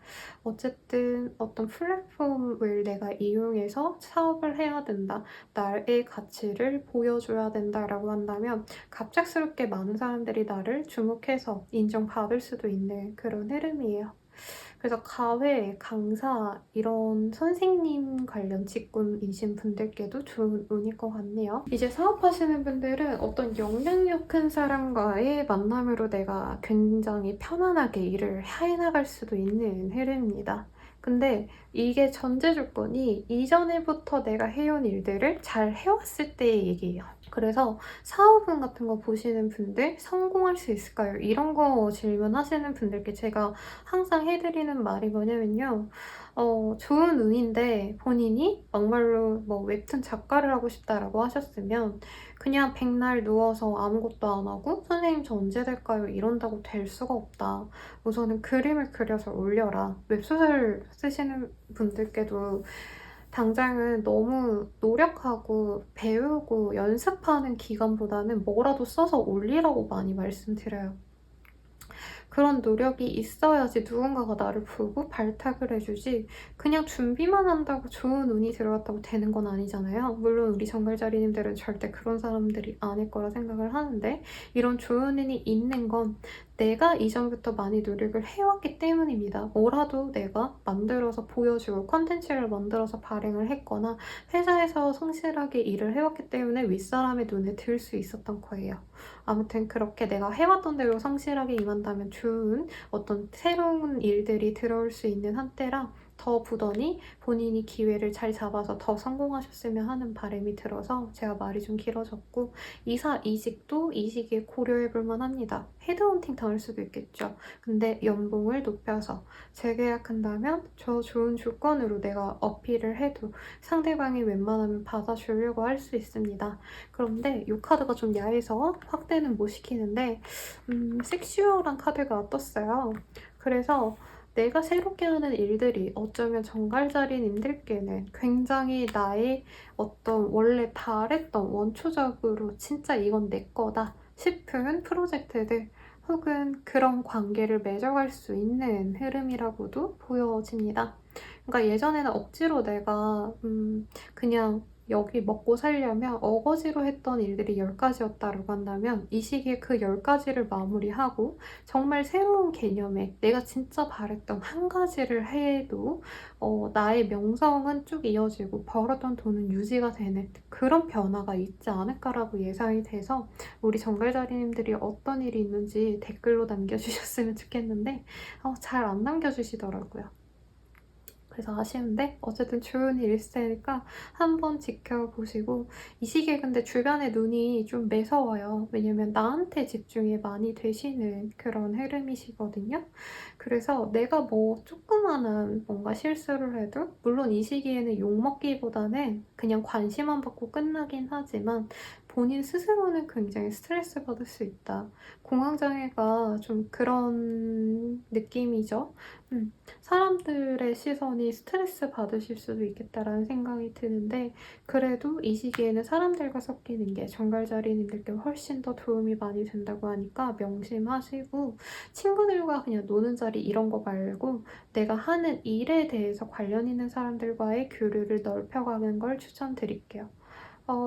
어쨌든 어떤 플랫폼을 내가 이용해서 사업을 해야 된다. 나의 가치를 보여줘야 된다라고 한다면 갑작스럽게 많은 사람들이 나를 주목해서 인정받을 수도 있는 그런 흐름이에요. 그래서 가회, 강사 이런 선생님 관련 직군이신 분들께도 좋은 운일 것 같네요. 이제 사업하시는 분들은 어떤 영향력 큰 사람과의 만남으로 내가 굉장히 편안하게 일을 해나갈 수도 있는 흐름입니다. 근데 이게 전제 조건이 이전에부터 내가 해온 일들을 잘 해왔을 때의 얘기예요. 그래서 사업운 같은 거 보시는 분들 성공할 수 있을까요? 이런 거 질문하시는 분들께 제가 항상 해드리는 말이 뭐냐면요. 좋은 운인데 본인이 막말로 뭐 웹툰 작가를 하고 싶다라고 하셨으면 그냥 백날 누워서 아무것도 안 하고 선생님 저 언제 될까요? 이런다고 될 수가 없다. 우선은 그림을 그려서 올려라. 웹소설 쓰시는 분들께도 당장은 너무 노력하고 배우고 연습하는 기간보다는 뭐라도 써서 올리라고 많이 말씀드려요. 그런 노력이 있어야지 누군가가 나를 보고 발탁을 해주지 그냥 준비만 한다고 좋은 운이 들어왔다고 되는 건 아니잖아요. 물론 우리 정글자리님들은 절대 그런 사람들이 아닐 거라 생각을 하는데 이런 좋은 운이 있는 건 내가 이전부터 많이 노력을 해왔기 때문입니다. 뭐라도 내가 만들어서 보여주고 컨텐츠를 만들어서 발행을 했거나 회사에서 성실하게 일을 해왔기 때문에 윗사람의 눈에 들 수 있었던 거예요. 아무튼 그렇게 내가 해왔던 대로 성실하게 임한다면 좋은 어떤 새로운 일들이 들어올 수 있는 한때라 더 부더니 본인이 기회를 잘 잡아서 더 성공하셨으면 하는 바람이 들어서 제가 말이 좀 길어졌고 이사 이직도 이 시기에 고려해볼 만합니다. 헤드헌팅 당할 수도 있겠죠. 근데 연봉을 높여서 재계약한다면 저 좋은 조건으로 내가 어필을 해도 상대방이 웬만하면 받아주려고 할 수 있습니다. 그런데 이 카드가 좀 야해서 확대는 못 시키는데 섹슈얼한 카드가 떴어요. 그래서 내가 새롭게 하는 일들이 어쩌면 정갈자리님들께는 굉장히 나의 어떤 원래 바랬던 원초적으로 진짜 이건 내 거다 싶은 프로젝트들 혹은 그런 관계를 맺어갈 수 있는 흐름이라고도 보여집니다. 그러니까 예전에는 억지로 내가 그냥 여기 먹고 살려면 어거지로 했던 일들이 10가지였다고 한다면 이 시기에 그 10가지를 마무리하고 정말 새로운 개념의 내가 진짜 바랬던 한 가지를 해도 나의 명성은 쭉 이어지고 벌었던 돈은 유지가 되는 그런 변화가 있지 않을까라고 예상이 돼서 우리 정갈자리님들이 어떤 일이 있는지 댓글로 남겨주셨으면 좋겠는데 잘 안 남겨주시더라고요. 그래서 아쉬운데 어쨌든 좋은 일세니까 한번 지켜보시고 이 시기에 근데 주변에 눈이 좀 매서워요. 왜냐면 나한테 집중이 많이 되시는 그런 흐름이시거든요. 그래서 내가 뭐 조그마한 뭔가 실수를 해도 물론 이 시기에는 욕먹기보다는 그냥 관심만 받고 끝나긴 하지만 본인 스스로는 굉장히 스트레스 받을 수 있다. 공황장애가 좀 그런 느낌이죠. 사람들의 시선이 스트레스 받으실 수도 있겠다라는 생각이 드는데 그래도 이 시기에는 사람들과 섞이는 게 정갈자리님들께 훨씬 더 도움이 많이 된다고 하니까 명심하시고 친구들과 그냥 노는 자리 이런 거 말고 내가 하는 일에 대해서 관련 있는 사람들과의 교류를 넓혀가는 걸 추천드릴게요.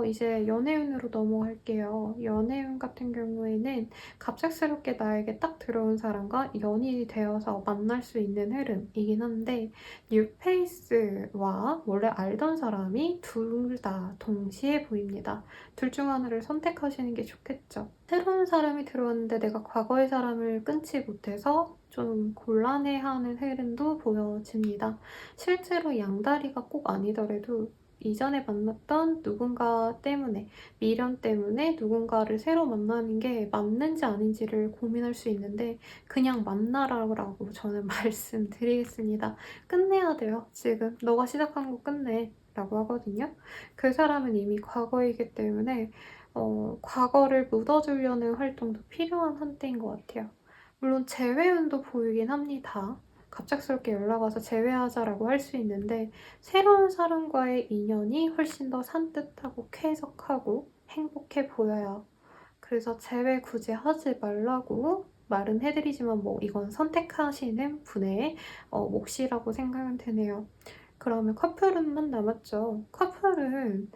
이제 연애운으로 넘어갈게요. 연애운 같은 경우에는 갑작스럽게 나에게 딱 들어온 사람과 연인이 되어서 만날 수 있는 흐름이긴 한데 뉴페이스와 원래 알던 사람이 둘 다 동시에 보입니다. 둘 중 하나를 선택하시는 게 좋겠죠. 새로운 사람이 들어왔는데 내가 과거의 사람을 끊지 못해서 좀 곤란해하는 흐름도 보여집니다. 실제로 양다리가 꼭 아니더라도 이전에 만났던 누군가 때문에 미련 때문에 누군가를 새로 만나는 게 맞는지 아닌지를 고민할 수 있는데 그냥 만나라고 저는 말씀드리겠습니다. 끝내야 돼요. 지금 너가 시작한 거 끝내 라고 하거든요. 그 사람은 이미 과거이기 때문에 과거를 묻어주려는 활동도 필요한 한때인 것 같아요. 물론 재회운도 보이긴 합니다. 갑작스럽게 연락 와서 재회하자라고 할 수 있는데 새로운 사람과의 인연이 훨씬 더 산뜻하고 쾌적하고 행복해 보여요. 그래서 재회 굳이 하지 말라고 말은 해드리지만 뭐 이건 선택하시는 분의 몫이라고 생각은 드네요. 그러면 커플운만 남았죠. 커플은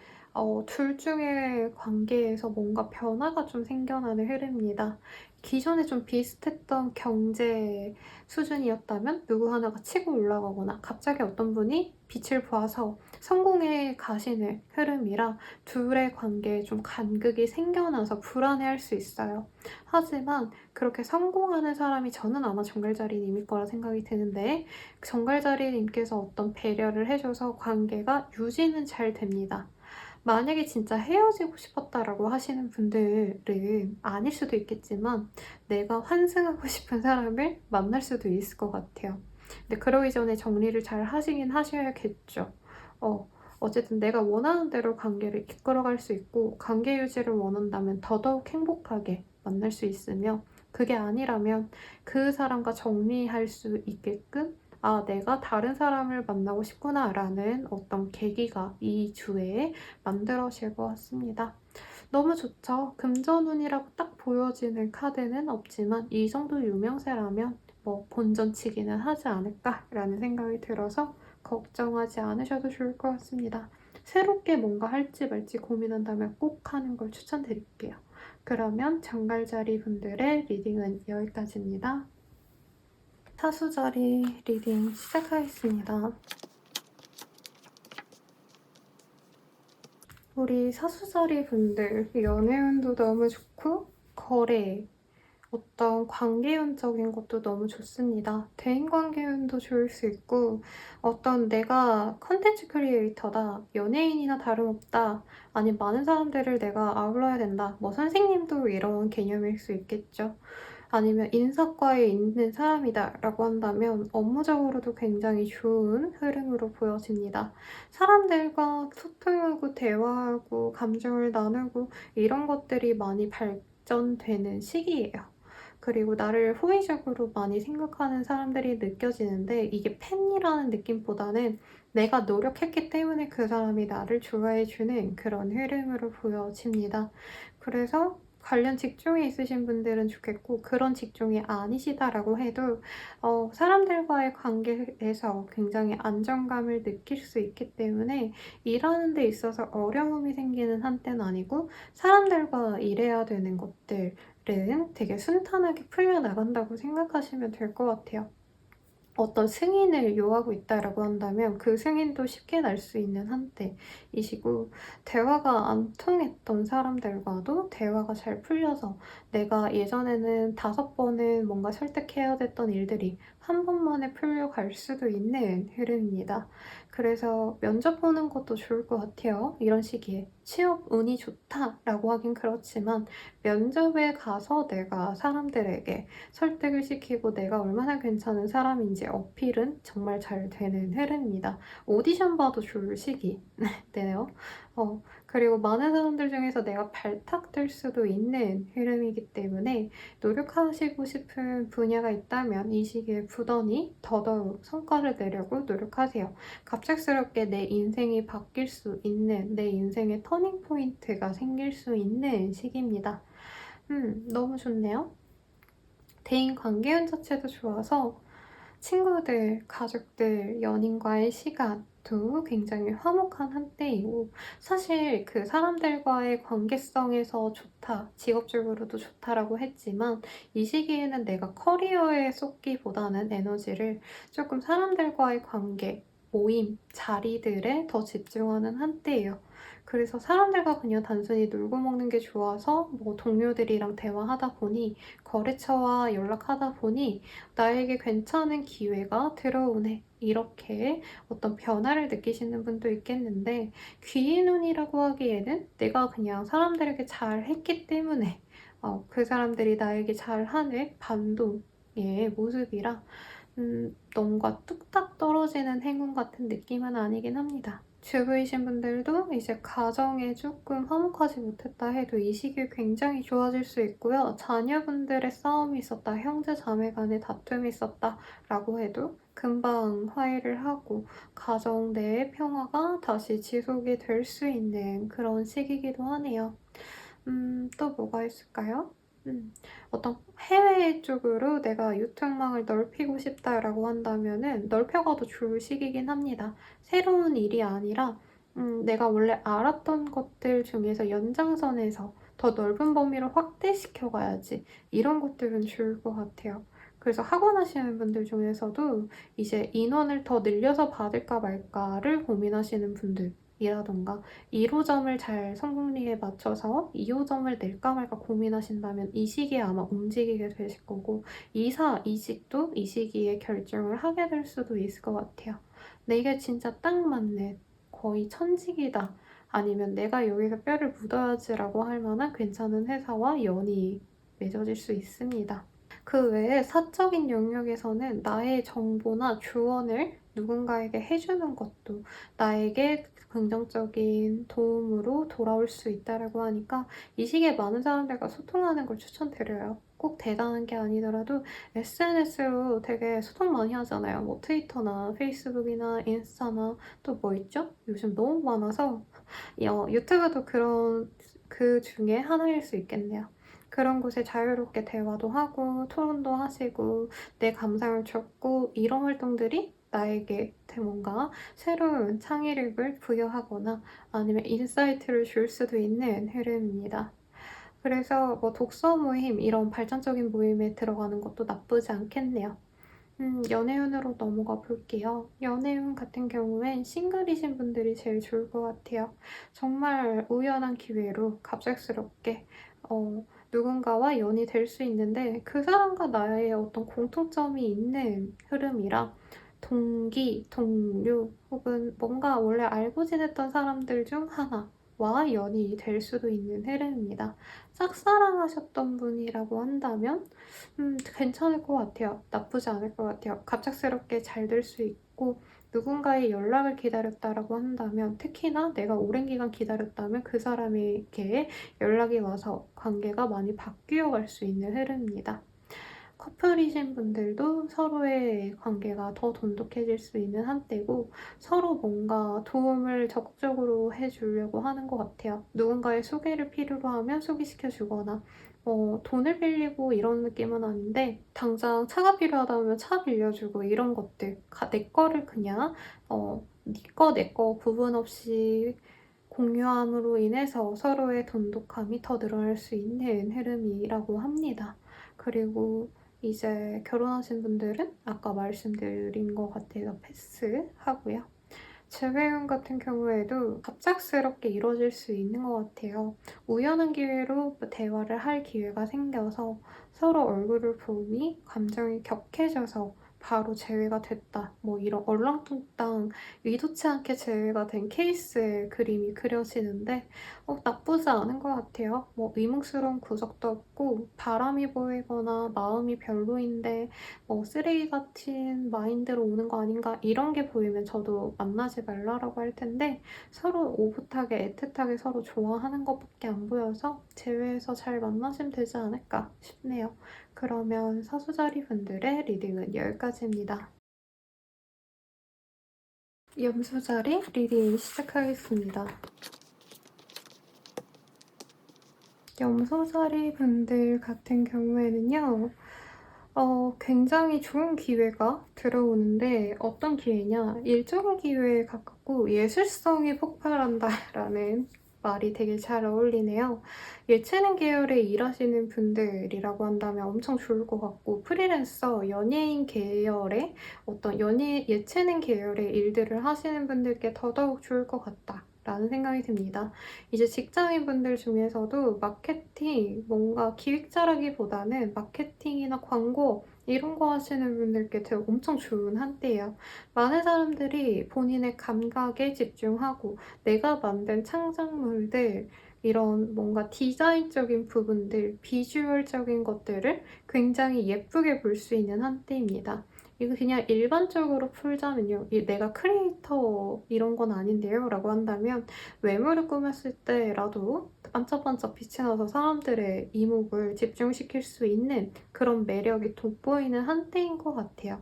둘 중의 관계에서 뭔가 변화가 좀 생겨나는 흐름입니다. 기존에 좀 비슷했던 경제 수준이었다면 누구 하나가 치고 올라가거나 갑자기 어떤 분이 빛을 봐서 성공해 가시는 흐름이라 둘의 관계에 좀 간극이 생겨나서 불안해할 수 있어요. 하지만 그렇게 성공하는 사람이 저는 아마 정갈자리님일 거라 생각이 드는데 정갈자리님께서 어떤 배려를 해줘서 관계가 유지는 잘 됩니다. 만약에 진짜 헤어지고 싶었다라고 하시는 분들은 아닐 수도 있겠지만 내가 환승하고 싶은 사람을 만날 수도 있을 것 같아요. 근데 그러기 전에 정리를 잘 하시긴 하셔야겠죠. 어쨌든 내가 원하는 대로 관계를 이끌어갈 수 있고 관계 유지를 원한다면 더더욱 행복하게 만날 수 있으며 그게 아니라면 그 사람과 정리할 수 있게끔 아, 내가 다른 사람을 만나고 싶구나 라는 어떤 계기가 이 주에 만들어질 것 같습니다. 너무 좋죠? 금전운이라고 딱 보여지는 카드는 없지만 이 정도 유명세라면 뭐 본전치기는 하지 않을까라는 생각이 들어서 걱정하지 않으셔도 좋을 것 같습니다. 새롭게 뭔가 할지 말지 고민한다면 꼭 하는 걸 추천드릴게요. 그러면 정갈자리 분들의 리딩은 여기까지입니다. 사수자리 리딩 시작하겠습니다. 우리 사수자리 분들 연애운도 너무 좋고 거래, 어떤 관계운적인 것도 너무 좋습니다. 대인관계운도 좋을 수 있고 어떤 내가 컨텐츠 크리에이터다, 연예인이나 다름없다, 아니면 많은 사람들을 내가 아울러야 된다. 뭐 선생님도 이런 개념일 수 있겠죠. 아니면 인사과에 있는 사람이다 라고 한다면 업무적으로도 굉장히 좋은 흐름으로 보여집니다. 사람들과 소통하고 대화하고 감정을 나누고 이런 것들이 많이 발전되는 시기예요. 그리고 나를 호의적으로 많이 생각하는 사람들이 느껴지는데 이게 팬이라는 느낌보다는 내가 노력했기 때문에 그 사람이 나를 좋아해주는 그런 흐름으로 보여집니다. 그래서 관련 직종에 있으신 분들은 좋겠고 그런 직종이 아니시다라고 해도 사람들과의 관계에서 굉장히 안정감을 느낄 수 있기 때문에 일하는 데 있어서 어려움이 생기는 한때는 아니고 사람들과 일해야 되는 것들 은 되게 순탄하게 풀려나간다고 생각하시면 될 것 같아요. 어떤 승인을 요하고 있다라고 한다면 그 승인도 쉽게 날 수 있는 한때이시고 대화가 안 통했던 사람들과도 대화가 잘 풀려서 내가 예전에는 5번은 뭔가 설득해야 됐던 일들이 한 번만에 풀려갈 수도 있는 흐름입니다. 그래서 면접 보는 것도 좋을 것 같아요. 이런 시기에. 취업 운이 좋다라고 하긴 그렇지만 면접에 가서 내가 사람들에게 설득을 시키고 내가 얼마나 괜찮은 사람인지 어필은 정말 잘 되는 흐름입니다. 오디션 봐도 좋을 시기네요. 그리고 많은 사람들 중에서 내가 발탁될 수도 있는 흐름이기 때문에 노력하시고 싶은 분야가 있다면 이 시기에 부단히 더더욱 성과를 내려고 노력하세요. 갑작스럽게 내 인생이 바뀔 수 있는 내 인생의 터닝 포인트가 생길 수 있는 시기입니다. 너무 좋네요. 대인 관계운 자체도 좋아서 친구들, 가족들, 연인과의 시간도 굉장히 화목한 한때이고 사실 그 사람들과의 관계성에서 좋다, 직업적으로도 좋다라고 했지만 이 시기에는 내가 커리어에 쏟기보다는 에너지를 조금 사람들과의 관계, 모임, 자리들에 더 집중하는 한때예요. 그래서 사람들과 그냥 단순히 놀고 먹는 게 좋아서 뭐 동료들이랑 대화하다 보니 거래처와 연락하다 보니 나에게 괜찮은 기회가 들어오네. 이렇게 어떤 변화를 느끼시는 분도 있겠는데 귀인운이라고 하기에는 내가 그냥 사람들에게 잘했기 때문에 그 사람들이 나에게 잘하는 반동의 모습이라 뭔가 뚝딱 떨어지는 행운 같은 느낌은 아니긴 합니다. 주부이신 분들도 이제 가정에 조금 화목하지 못했다 해도 이 시기에 굉장히 좋아질 수 있고요. 자녀분들의 싸움이 있었다, 형제 자매 간의 다툼이 있었다라고 해도 금방 화해를 하고 가정 내의 평화가 다시 지속이 될 수 있는 그런 시기이기도 하네요. 또 뭐가 있을까요? 어떤 해외 쪽으로 내가 유통망을 넓히고 싶다라고 한다면은 넓혀가도 좋을 시기긴 합니다. 새로운 일이 아니라 내가 원래 알았던 것들 중에서 연장선에서 더 넓은 범위로 확대시켜 가야지. 이런 것들은 좋을 것 같아요. 그래서 학원 하시는 분들 중에서도 이제 인원을 더 늘려서 받을까 말까를 고민하시는 분들이라던가 1호점을 잘 성공리에 맞춰서 2호점을 낼까 말까 고민하신다면 이 시기에 아마 움직이게 되실 거고 이사, 이직도 이 시기에 결정을 하게 될 수도 있을 것 같아요. 내게 진짜 딱 맞네. 거의 천직이다. 아니면 내가 여기서 뼈를 묻어야지라고 할 만한 괜찮은 회사와 연이 맺어질 수 있습니다. 그 외에 사적인 영역에서는 나의 정보나 조언을 누군가에게 해주는 것도 나에게 긍정적인 도움으로 돌아올 수 있다고 하니까 이 시기에 많은 사람들과 소통하는 걸 추천드려요. 꼭 대단한 게 아니더라도 SNS로 되게 소통 많이 하잖아요. 뭐 트위터나 페이스북이나 인스타나 또 뭐 있죠? 요즘 너무 많아서 유튜브도 그런 그 중에 하나일 수 있겠네요. 그런 곳에 자유롭게 대화도 하고 토론도 하시고 내 감상을 적고 이런 활동들이 나에게 뭔가 새로운 창의력을 부여하거나 아니면 인사이트를 줄 수도 있는 흐름입니다. 그래서 뭐 독서 모임 이런 발전적인 모임에 들어가는 것도 나쁘지 않겠네요. 연애운으로 넘어가 볼게요. 연애운 같은 경우엔 싱글이신 분들이 제일 좋을 것 같아요. 정말 우연한 기회로 갑작스럽게 누군가와 연이 될 수 있는데 그 사람과 나의 어떤 공통점이 있는 흐름이라 동기, 동료 혹은 뭔가 원래 알고 지냈던 사람들 중 하나와 연이 될 수도 있는 흐름입니다. 짝사랑하셨던 분이라고 한다면 괜찮을 것 같아요. 나쁘지 않을 것 같아요. 갑작스럽게 잘 될 수 있고 누군가의 연락을 기다렸다라고 한다면 특히나 내가 오랜 기간 기다렸다면 그 사람에게 연락이 와서 관계가 많이 바뀌어 갈 수 있는 흐름입니다. 커플이신 분들도 서로의 관계가 더 돈독해질 수 있는 한때고 서로 뭔가 도움을 적극적으로 해주려고 하는 것 같아요. 누군가의 소개를 필요로 하면 소개시켜주거나 돈을 빌리고 이런 느낌은 아닌데 당장 차가 필요하다면 차 빌려주고 이런 것들 내 거를 그냥 네 거 내 거 구분 없이 공유함으로 인해서 서로의 돈독함이 더 늘어날 수 있는 흐름이라고 합니다. 그리고 이제 결혼하신 분들은 아까 말씀드린 것 같아서 패스하고요. 재회원 같은 경우에도 갑작스럽게 이루어질 수 있는 것 같아요. 우연한 기회로 대화를 할 기회가 생겨서 서로 얼굴을 보니 감정이 격해져서 바로 제외가 됐다. 뭐 이런 얼렁뚱땅 의도치 않게 제외가 된 케이스의 그림이 그려지는데 나쁘지 않은 것 같아요. 뭐 의문스러운 구석도 없고 바람이 보이거나 마음이 별로인데 쓰레기 같은 마인드로 오는 거 아닌가 이런 게 보이면 저도 만나지 말라라고 할 텐데 서로 오붓하게 애틋하게 서로 좋아하는 것밖에 안 보여서 제외해서 잘 만나시면 되지 않을까 싶네요. 그러면 사수자리 분들의 리딩은 여기까지입니다. 염수자리 리딩 시작하겠습니다. 염소자리 분들 같은 경우에는요. 굉장히 좋은 기회가 들어오는데 어떤 기회냐? 일적인 기회에 가깝고 예술성이 폭발한다라는 말이 되게 잘 어울리네요. 예체능 계열에 일하시는 분들이라고 한다면 엄청 좋을 것 같고 프리랜서, 연예인 계열의 어떤 예체능 계열의 일들을 하시는 분들께 더더욱 좋을 것 같다. 라는 생각이 듭니다. 이제 직장인분들 중에서도 마케팅, 뭔가 기획자라기보다는 마케팅이나 광고 이런 거 하시는 분들께 되게 엄청 좋은 한때예요. 많은 사람들이 본인의 감각에 집중하고 내가 만든 창작물들, 이런 뭔가 디자인적인 부분들, 비주얼적인 것들을 굉장히 예쁘게 볼 수 있는 한때입니다. 이거 그냥 일반적으로 풀자면요. 내가 크리에이터 이런 건 아닌데요 라고 한다면 외모를 꾸몄을 때라도 반짝반짝 빛이 나서 사람들의 이목을 집중시킬 수 있는 그런 매력이 돋보이는 한때인 것 같아요.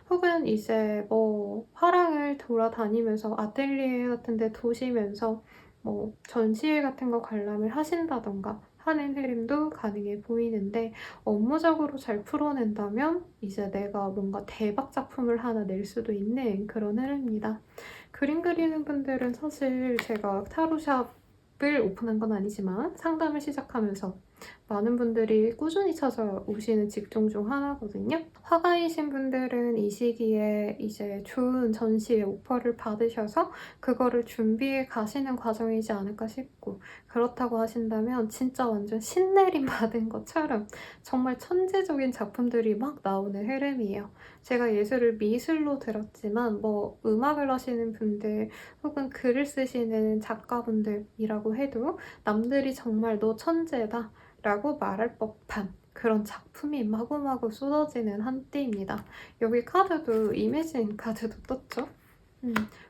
혹은 이제 뭐 화랑을 돌아다니면서 아틀리에 같은 데 도시면서 뭐 전시회 같은 거 관람을 하신다던가 하는 흐름도 가능해 보이는데, 업무적으로 잘 풀어낸다면 이제 내가 뭔가 대박 작품을 하나 낼 수도 있는 그런 흐름입니다. 그림 그리는 분들은 사실 제가 타로샵을 오픈한 건 아니지만 상담을 시작하면서 많은 분들이 꾸준히 찾아오시는 직종 중 하나거든요. 화가이신 분들은 이 시기에 이제 좋은 전시회 오퍼를 받으셔서 그거를 준비해 가시는 과정이지 않을까 싶고, 그렇다고 하신다면 진짜 완전 신내림 받은 것처럼 정말 천재적인 작품들이 막 나오는 흐름이에요. 제가 예술을 미술로 들었지만 뭐 음악을 하시는 분들 혹은 글을 쓰시는 작가분들이라고 해도 남들이 정말 너 천재다 라고 말할 법한 그런 작품이 마구마구 쏟아지는 한때입니다. 여기 카드도 이매진 카드도 떴죠?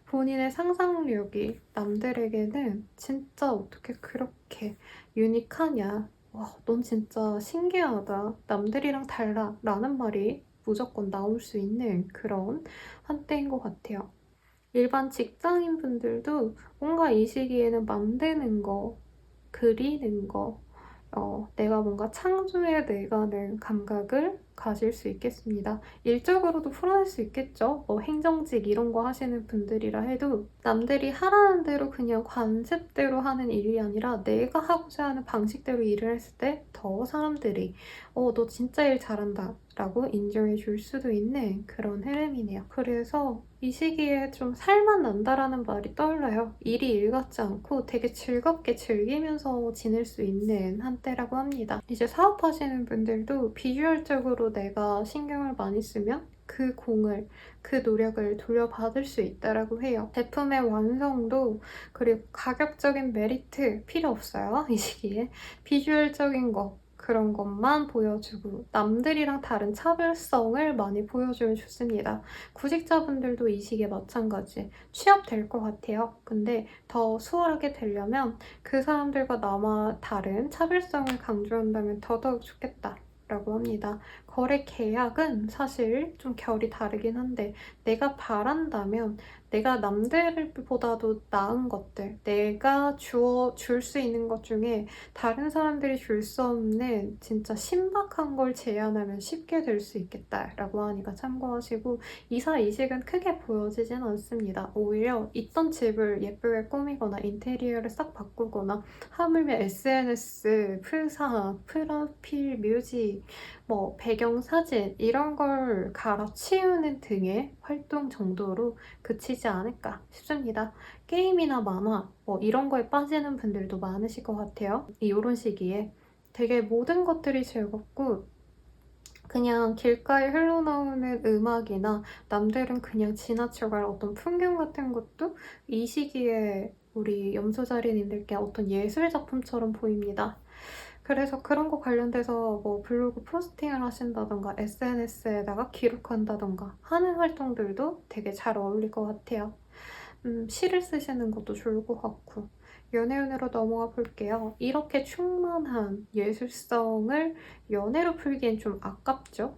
본인의 상상력이 남들에게는 진짜 어떻게 그렇게 유니크하냐, 와, 넌 진짜 신기하다, 남들이랑 달라 라는 말이 무조건 나올 수 있는 그런 한때인 것 같아요. 일반 직장인 분들도 뭔가 이 시기에는 만드는 거, 그리는 거, 내가 뭔가 창조해 내가는 감각을 가질 수 있겠습니다. 일적으로도 풀어낼 수 있겠죠. 뭐 행정직 이런 거 하시는 분들이라 해도 남들이 하라는 대로 그냥 관습대로 하는 일이 아니라 내가 하고자 하는 방식대로 일을 했을 때 더 사람들이 너 진짜 일 잘한다 라고 인정해 줄 수도 있는 그런 흐름이네요. 그래서 이 시기에 좀 살만 난다라는 말이 떠올라요. 일이 일 같지 않고 되게 즐겁게 즐기면서 지낼 수 있는 한때라고 합니다. 이제 사업하시는 분들도 비주얼적으로 내가 신경을 많이 쓰면 그 공을, 그 노력을 돌려받을 수 있다라고 해요. 제품의 완성도 그리고 가격적인 메리트 필요 없어요. 이 시기에 비주얼적인 거 그런 것만 보여주고 남들이랑 다른 차별성을 많이 보여주면 좋습니다. 구직자분들도 이 시기에 마찬가지 취업될 것 같아요. 근데 더 수월하게 되려면 그 사람들과 나와 다른 차별성을 강조한다면 더더욱 좋겠다 라고 합니다. 거래 계약은 사실 좀 결이 다르긴 한데 내가 바란다면 내가 남들보다도 나은 것들, 내가 줄 수 있는 것 중에 다른 사람들이 줄 수 없는 진짜 신박한 걸 제안하면 쉽게 될 수 있겠다라고 하니까 참고하시고, 이사이직은 크게 보여지진 않습니다. 오히려 있던 집을 예쁘게 꾸미거나 인테리어를 싹 바꾸거나 하물며 SNS, 프사, 프로필 뮤직, 뭐 배경사진 이런 걸 갈아치우는 등의 활동 정도로 그치지 않을까 싶습니다. 게임이나 만화 뭐 이런 거에 빠지는 분들도 많으실 것 같아요. 이런 시기에 되게 모든 것들이 즐겁고 그냥 길가에 흘러나오는 음악이나 남들은 그냥 지나쳐갈 어떤 풍경 같은 것도 이 시기에 우리 염소자리님들께 어떤 예술 작품처럼 보입니다. 그래서 그런 거 관련돼서 뭐 블로그 포스팅을 하신다던가 SNS에다가 기록한다던가 하는 활동들도 되게 잘 어울릴 것 같아요. 시를 쓰시는 것도 좋을 것 같고. 연애운으로 넘어가 볼게요. 이렇게 충만한 예술성을 연애로 풀기엔 좀 아깝죠?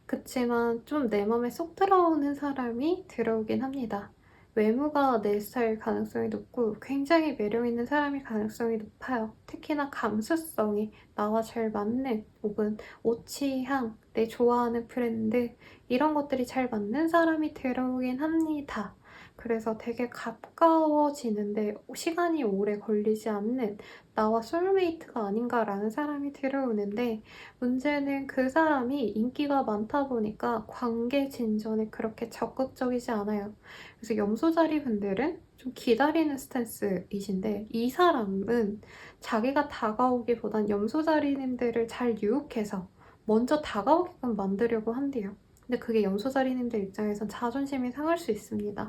그치만 좀 내 맘에 쏙 들어오는 사람이 들어오긴 합니다. 외모가 내 스타일 가능성이 높고 굉장히 매력 있는 사람일 가능성이 높아요. 특히나 감수성이 나와 잘 맞는 혹은 옷 취향, 내 좋아하는 브랜드 이런 것들이 잘 맞는 사람이 들어오긴 합니다. 그래서 되게 가까워지는데 시간이 오래 걸리지 않는 나와 소울메이트가 아닌가라는 사람이 들어오는데, 문제는 그 사람이 인기가 많다 보니까 관계 진전에 그렇게 적극적이지 않아요. 그래서 염소자리 분들은 좀 기다리는 스탠스이신데, 이 사람은 자기가 다가오기보단 염소자리님들을 잘 유혹해서 먼저 다가오게끔 만들려고 한대요. 근데 그게 염소자리님들 입장에선 자존심이 상할 수 있습니다.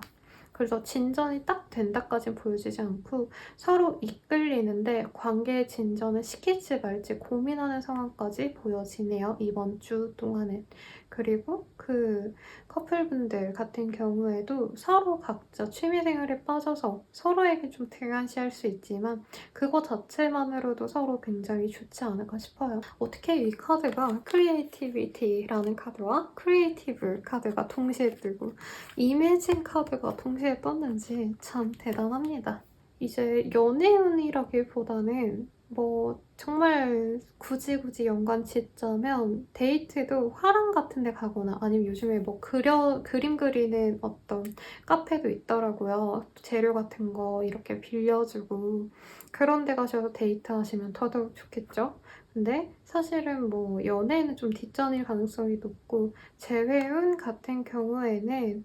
그래서 진전이 딱 된다까진 보여지지 않고 서로 이끌리는데 관계의 진전을 시킬지 말지 고민하는 상황까지 보여지네요. 이번 주 동안은. 그리고 그 커플분들 같은 경우에도 서로 각자 취미생활에 빠져서 서로에게 좀 등한시할 수 있지만 그거 자체만으로도 서로 굉장히 좋지 않을까 싶어요. 어떻게 이 카드가 크리에이티비티라는 카드와 크리에이티브 카드가 동시에 뜨고 이매진 카드가 동시에 떴는지 참 대단합니다. 이제 연애운이라기보다는 뭐 정말 굳이 연관 짓자면 데이트도 화廊 같은 데 가거나 아니면 요즘에 뭐 그림 그리는 어떤 카페도 있더라고요. 재료 같은 거 이렇게 빌려주고 그런 데 가셔서 데이트 하시면 더더욱 좋겠죠? 근데 사실은 뭐 연애는 좀 뒷전일 가능성이 높고 재회운 같은 경우에는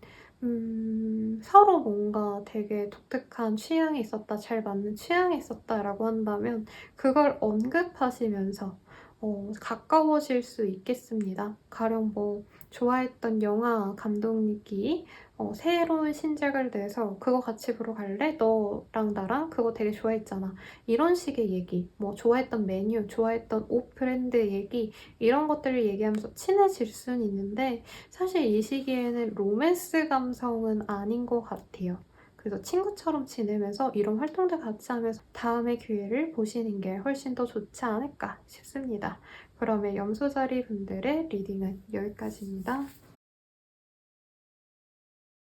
서로 뭔가 되게 독특한 취향이 있었다, 잘 맞는 취향이 있었다라고 한다면 그걸 언급하시면서 가까워질 수 있겠습니다. 가령 뭐 좋아했던 영화 감독이 새로운 신작을 내서 그거 같이 보러 갈래? 너랑 나랑 그거 되게 좋아했잖아. 이런 식의 얘기, 뭐 좋아했던 메뉴, 좋아했던 옷 브랜드 얘기 이런 것들을 얘기하면서 친해질 수는 있는데 사실 이 시기에는 로맨스 감성은 아닌 것 같아요. 그래서 친구처럼 지내면서 이런 활동들 같이 하면서 다음의 기회를 보시는 게 훨씬 더 좋지 않을까 싶습니다. 그러면 염소자리 분들의 리딩은 여기까지입니다.